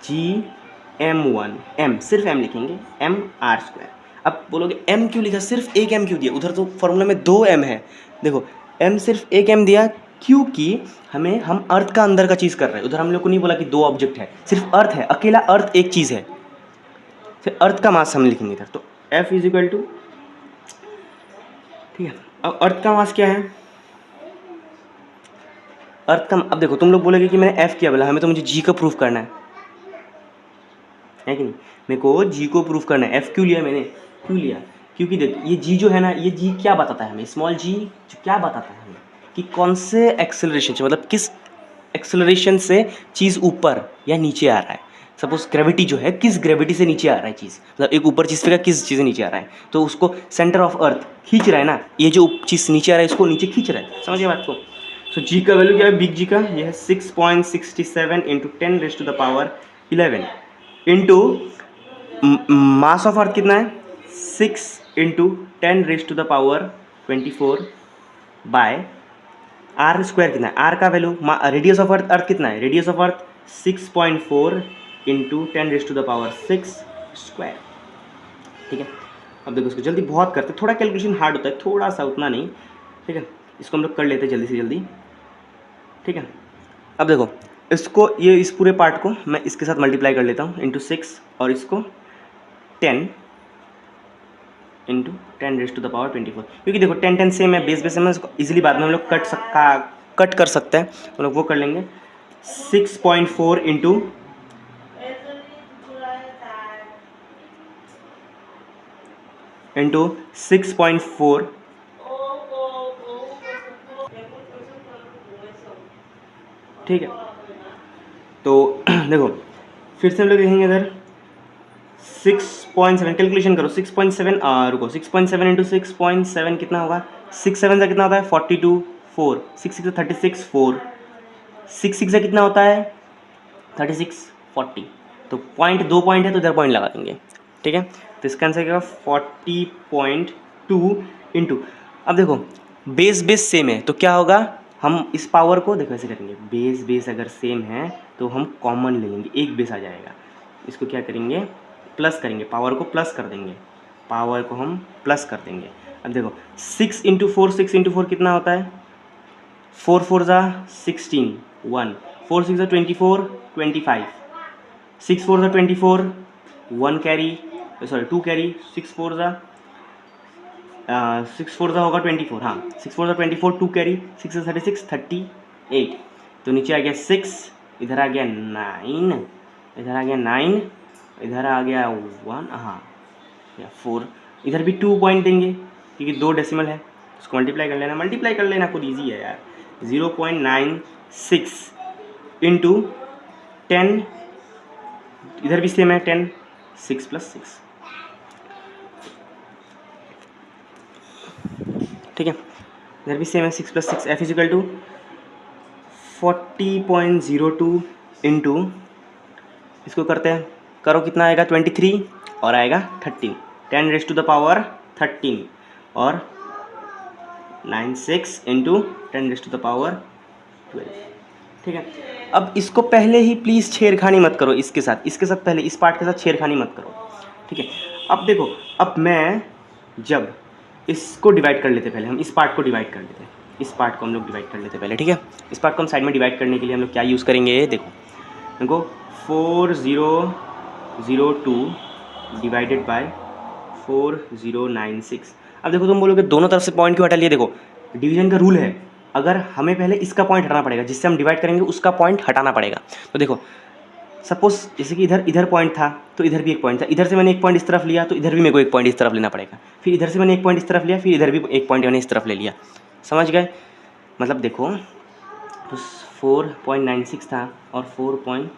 GM1, M सिर्फ M लिखेंगे, M R स्क्वायर। अब बोलोगे M क्यों लिखा, सिर्फ एक M क्यों दिया, उधर तो फार्मूला में 2 M है, देखो M सिर्फ एक M दिया क्योंकि हम अर्थ का अंदर का चीज़ कर रहे हैं, उधर हम लोग को नहीं बोला कि 2 ऑब्जेक्ट है, सिर्फ अर्थ है, अकेला अर्थ एक चीज़ है, फिर अर्थ का मास हम लिखेंगे इधर, तो F इज इक्वल टू, ठीक है। अब अर्थ का मास क्या है, अर्थ का, अब देखो तुम लोग बोलोगे कि मैंने F किया बोला, हमें तो मुझे G का प्रूफ करना है कि नहीं, मेरे को G को प्रूफ करना है। F क्यों लिया मैंने, क्योंकि देख ये G जो है ना, ये G क्या बताता है हमें, स्मॉल G जो क्या बताता है हमें, कि कौन से एक्सेलरेशन से, मतलब किस एक्सेलरेशन से चीज़ ऊपर या नीचे आ रहा है, सपोज ग्रेविटी जो है किस ग्रेविटी से नीचे आ रहा है चीज़, मतलब एक ऊपर चीज़ पे किस चीज़ से नीचे आ रहा है, तो उसको सेंटर ऑफ अर्थ खींच रहा है ना, ये जो चीज़ नीचे आ रहा है इसको नीचे खींच रहा है, समझिए बात को। सो जी का वैल्यू क्या है, बिग जी का ये है 6.67 into 10⁻11 into mass of earth कितना है 6 इंटू 10⁻24 बाय आर स्क्वायर कितना है, आर का वैल्यू, रेडियस ऑफ अर्थ कितना है, radius of earth 6.4 into 10⁻6 square. ठीक है, अब देखो इसको जल्दी बहुत करते, थोड़ा कैलकुलेशन हार्ड होता है, थोड़ा सा, उतना नहीं। ठीक है, इसको हम लोग कर लेते हैं जल्दी से जल्दी। ठीक है, अब देखो इसको, ये इस पूरे पार्ट को मैं इसके साथ मल्टीप्लाई कर लेता हूँ इंटू 6, और इसको 10 इंटू 10⁻24, क्योंकि देखो 10 सेम है, बेस सेम है, इसको इजीली बाद में हम लोग कट कर सकते हैं, हम लोग वो कर लेंगे। 6.4 इंटू 6.4, ठीक है। तो देखो फिर से हम लोग देखेंगे इधर 6.7, कैलकुलेशन करो 6.7, रुको 6.7 इंटू 6.7 कितना होगा, 6 7 से कितना होता है 42, 4 6 6 36, 4 6 6 से कितना होता है 36, 40, तो पॉइंट, 2 पॉइंट है तो इधर पॉइंट लगा देंगे। ठीक है, तो इसका आंसर क्या 40.2 इंटू, अब देखो बेस सेम है तो क्या होगा, हम इस पावर को देखो ऐसे करेंगे, बेस अगर सेम है तो हम कॉमन ले लेंगे, एक बेस आ जाएगा, इसको क्या करेंगे प्लस करेंगे, पावर को प्लस कर देंगे, पावर को हम प्लस कर देंगे। अब देखो 6 इंटू 4, 6 इंटू 4 कितना होता है, 4 4 ज़ा 16, 1 4 6 ज़ा 24, 25 6 4 ज़ा 24, 1 कैरी, सॉरी 2 कैरी, 6 4 ज़ा होगा 24, हाँ 6 4 ज़ा 24, 2 कैरी, 6 से 36, 38, तो नीचे आ गया 6, इधर आ गया 9, इधर आ गया 9, इधर आ गया 1, हाँ या 4, इधर भी 2 पॉइंट देंगे क्योंकि 2 डेसिमल है, उसको मल्टीप्लाई कर लेना, खुद ईजी है यार। 0.96 इंटू 10, इधर भी सेम है 10, 6 + 6, ठीक है, इधर भी सेम है 6 + 6, F = 40.02 इंटू, इसको करते हैं, करो कितना आएगा 23 और आएगा 13, 10⁻13 और 96 इंटू 10⁻12, ठीक है। अब इसको पहले ही प्लीज़ छेड़खानी मत करो, इसके साथ पहले इस पार्ट के साथ छेड़खानी मत करो, ठीक है। अब देखो, अब मैं जब इसको डिवाइड कर लेते, पहले हम इस पार्ट को डिवाइड कर लेते, इस पार्ट को हम लोग डिवाइड कर लेते पहले, ठीक है। इस पार्ट को हम साइड में डिवाइड करने के लिए हम लोग क्या यूज़ करेंगे, देखो 4002 डिवाइडेड बाय 4096। अब देखो तुम बोलोगे दोनों तरफ से पॉइंट क्यों हटा लिए, देखो डिवीजन का रूल है, अगर हमें पहले इसका पॉइंट हटाना पड़ेगा, जिससे हम डिवाइड करेंगे उसका पॉइंट हटाना पड़ेगा। तो देखो सपोज जैसे कि इधर पॉइंट था तो इधर भी एक पॉइंट था, इधर से मैंने एक पॉइंट इस तरफ लिया तो इधर भी मेरे को एक पॉइंट इस तरफ लेना पड़ेगा, फिर इधर से मैंने एक पॉइंट इस तरफ लिया, फिर इधर भी एक पॉइंट मैंने इस तरफ ले लिया, समझ गए। मतलब देखो तो 4.96 था और 4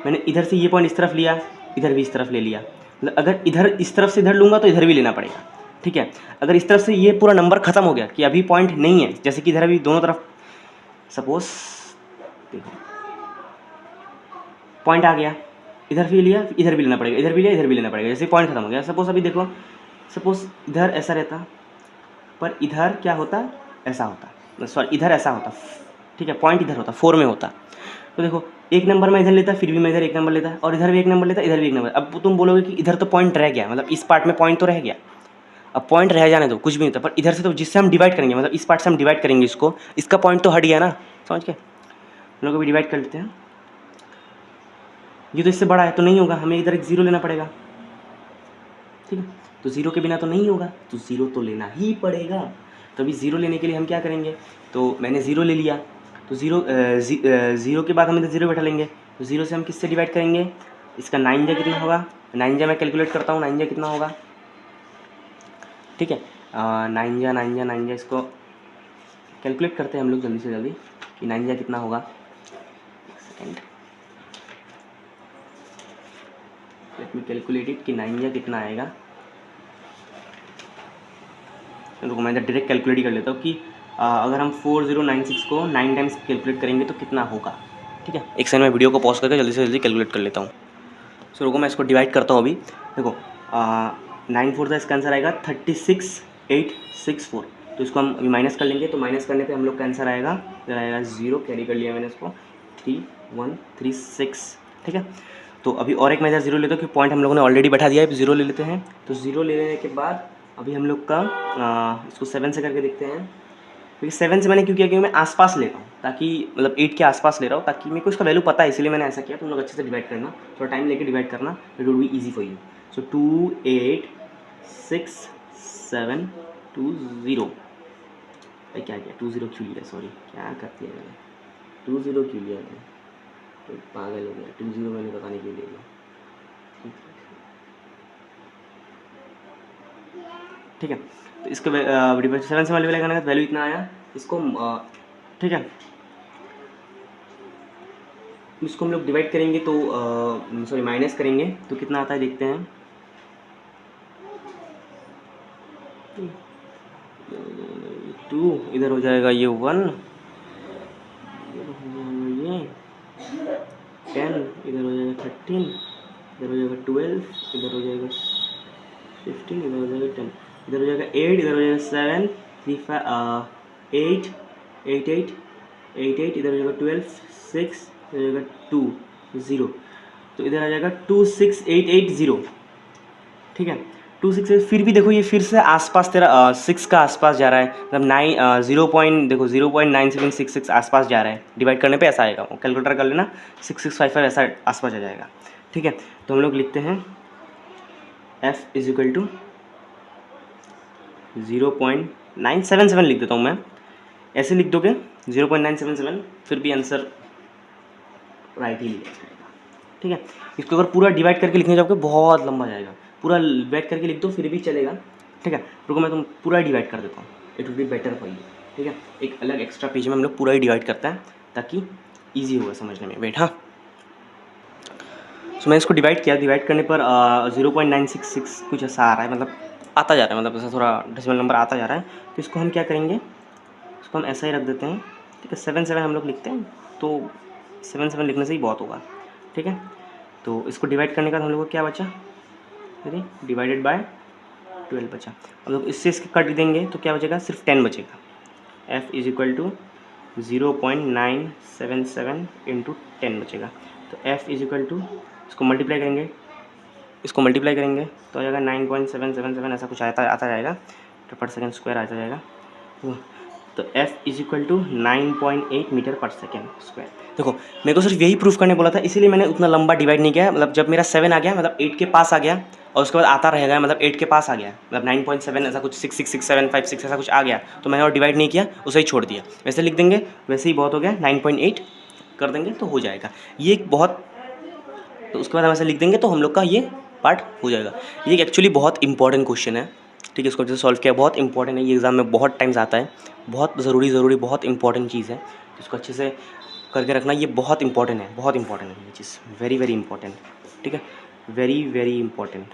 मैंने इधर से ये पॉइंट इस तरफ लिया, इधर भी इस तरफ ले लिया, मतलब अगर इधर इस तरफ से इधर लूँगा तो इधर भी लेना पड़ेगा, ठीक है। अगर इस तरफ से ये पूरा नंबर ख़त्म हो गया कि अभी पॉइंट नहीं है, जैसे कि इधर अभी दोनों तरफ सपोज देखो पॉइंट आ गया, इधर भी लिया, इधर भी लेना पड़ेगा, इधर भी लिया, इधर भी लेना पड़ेगा, जैसे पॉइंट खत्म हो गया। सपोज अभी देखो, सपोज इधर ऐसा रहता पर इधर क्या होता, ऐसा होता, सॉरी इधर ऐसा होता, ठीक है, पॉइंट इधर होता, 4 में होता। तो देखो एक नंबर में इधर लेता, फिर भी मैं इधर एक नंबर लेता, और इधर भी एक नंबर लेता, इधर भी एक नंबर। अब तुम बोलोगे कि इधर तो पॉइंट रह गया, मतलब इस पार्ट में पॉइंट तो रह गया, अब पॉइंट रह जाने दो, कुछ भी नहीं होता, पर इधर से तो जिससे हम डिवाइड करेंगे, मतलब इस पार्ट से हम डिवाइड करेंगे इसको, इसका पॉइंट तो हट गया ना, समझ के हम लोग अभी डिवाइड कर लेते हैं। ये तो इससे बड़ा है तो नहीं होगा, हमें इधर एक 0 लेना पड़ेगा, ठीक है। तो 0 के बिना तो नहीं होगा, तो 0 तो लेना ही पड़ेगा। तो अभी 0 लेने के लिए हम क्या करेंगे, तो मैंने 0 ले लिया, तो 0 के बाद हम इधर 0 बैठा लेंगे, तो 0 से हम किससे डिवाइड करेंगे, इसका 9 जा कितना होगा, 9 जा मैं कैलकुलेट करता हूँ, 9 जा कितना होगा, ठीक है। 9 जा इसको कैलकुलेट करते हैं हम लोग जल्दी से जल्दी कि 9 जा कितना होगा, एक second, let me calculate it कि 9 या कितना आएगा। रुको मैं डायरेक्ट कैलकुलेट ही कर लेता हूँ कि अगर हम 4096 को 9 टाइम्स कैलकुलेट करेंगे तो कितना होगा। ठीक है, एक सेकंड में वीडियो को पॉज करके जल्दी से जल्दी कैलकुलेट कर लेता हूँ। सो रुको मैं इसको डिवाइड करता हूँ अभी। देखो 9 4 इसका आंसर आएगा 36864। तो इसको हम अभी माइनस कर लेंगे, तो माइनस करने पे हम लोग का आंसर आएगा, इधर आएगा 0, कैरी कर लिया मैंने इसको, 3136। ठीक है, तो अभी और एक मैं इधर 0 लेता हूँ कि पॉइंट हम लोगों ने ऑलरेडी बैठा दिया है, 0 ले लेते हैं। तो 0 ले लेने के बाद अभी हम लोग का इसको 7 से करके देखते हैं, क्योंकि 7 से मैंने क्यों किया, क्योंकि मैं आसपास ले रहा हूँ, ताकि मतलब 8 के आसपास ले रहा हूँ, ताकि मेरे को इसका वैल्यू पता है, इसलिए मैंने ऐसा किया। तुम लोग अच्छे से डिवाइड करना, थोड़ा टाइम लेके डिवाइड करना, it will be easy for you. So 28672 भाई क्या किया, 20 क्यों लिया, सॉरी क्या करती है मैंने, 20 क्यों लिया मैंने, तो पागल हो गया, 20 मैंने पता नहीं क्यों ले लिया। ठीक है, तो इसको 7 से मल्टीप्लाई करने का वैल्यू इतना आया, इसको ठीक है, इसको हम लोग डिवाइड करेंगे तो सॉरी माइनस करेंगे तो कितना आता है देखते हैं। 2 इधर हो जाएगा ये 1, ये 10, इधर हो जाएगा 13, इधर हो जाएगा 12, इधर हो जाएगा 15, इधर हो जाएगा 10, इधर हो जाएगा 8, इधर हो जाएगा 7, 3 5 8 8 8 8 8, इधर हो जाएगा 12 6, इधर हो जाएगा 2 0, तो इधर आ जाएगा 26880। ठीक है, 268, फिर भी देखो ये फिर से आसपास तेरा 6 का आसपास जा रहा है, मतलब 9 देखो 0.9766 आसपास जा रहा है। डिवाइड करने पे ऐसा आएगा, कैलकुलेटर कर लेना, 6655 ऐसा आसपास आ जाएगा। ठीक है, तो हम लोग लिखते हैं f इज इक्वल टू 0.977 लिख देता हूँ मैं, ऐसे लिख दोगे 0.977, फिर भी आंसर राइट ही लिखा जाएगा। ठीक है, इसको अगर पूरा डिवाइड करके लिखने जाओगे बहुत लंबा जाएगा, पूरा डिवाइड करके लिख दो फिर भी चलेगा। ठीक है, रुको मैं तुम पूरा डिवाइड कर देता हूँ, it will be better for you. ठीक है, एक अलग एक्स्ट्रा पेज में हम लोग पूरा ही डिवाइड करते हैं ताकि ईजी होगा समझने में। वेट, हाँ, सो मैं इसको डिवाइड किया, डिवाइड करने पर 0.966 कुछ ऐसा आ रहा है, मतलब आता जा रहा है, मतलब ऐसा थोड़ा डेसिमल नंबर आता जा रहा है। तो इसको हम क्या करेंगे, इसको हम ऐसा ही रख देते हैं। ठीक है, 7 7 हम लोग लिखते हैं, तो 7 7 लिखने से ही बहुत होगा। ठीक है, तो इसको डिवाइड करने का हम लोग को क्या बचा, अरे डिवाइडेड बाय 12 बचा। हम लोग इससे इसके कट देंगे तो क्या बचेगा, सिर्फ 10 बचेगा। f is equal to 0.977 into 10 बचेगा। तो f इज इक्वल टू, इसको मल्टीप्लाई करेंगे, इसको मल्टीप्लाई करेंगे तो आ जाएगा 9.777 ऐसा कुछ आता जाएगा, तो पर सेकेंड स्क्वायर आता जाएगा। तो f is equal to 9.8 metre per second square. देखो मेरे को सिर्फ यही प्रूफ करने बोला था, इसीलिए मैंने उतना लंबा डिवाइड नहीं किया। मतलब जब मेरा 7 आ गया, मतलब 8 के पास आ गया, और उसके बाद आता रहेगा, मतलब 8 के पास आ गया, मतलब 9.7 ऐसा कुछ 6666756 ऐसा कुछ आ गया, तो मैंने और डिवाइड नहीं किया, उसे ही छोड़ दिया। वैसे लिख देंगे, वैसे ही बहुत हो गया, 9.8 कर देंगे तो हो जाएगा। ये एक बहुत, तो उसके बाद हम ऐसे लिख देंगे तो हम लोग का ये पार्ट हो जाएगा। ये एक्चुअली बहुत इंपॉर्टेंट क्वेश्चन है। ठीक है, इसको जैसे सॉल्व किया, बहुत इंपॉर्टेंट है, ये एग्जाम में बहुत टाइम्स आता है, बहुत ज़रूरी बहुत इंपॉर्टेंट चीज़ है, इसको अच्छे से करके रखना। ये बहुत इंपॉर्टेंट है, बहुत इंपॉर्टेंट है ये चीज़, वेरी वेरी इंपॉर्टेंट। ठीक है, वेरी इंपॉर्टेंट,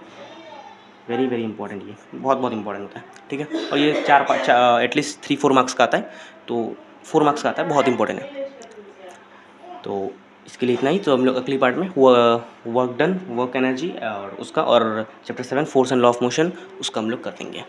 वेरी इंपॉर्टेंट, ये बहुत इंपॉर्टेंट होता है। ठीक है, और ये 4 5 एटलीस्ट 3-4 मार्क्स का आता है, तो 4 मार्क्स का आता है, बहुत इंपॉर्टेंट है। तो इसके लिए इतना ही। तो हम लोग अगली पार्ट में वर्क डन, वर्क एनर्जी और उसका, और chapter 7 force and law of motion, उसका हम लोग कर देंगे।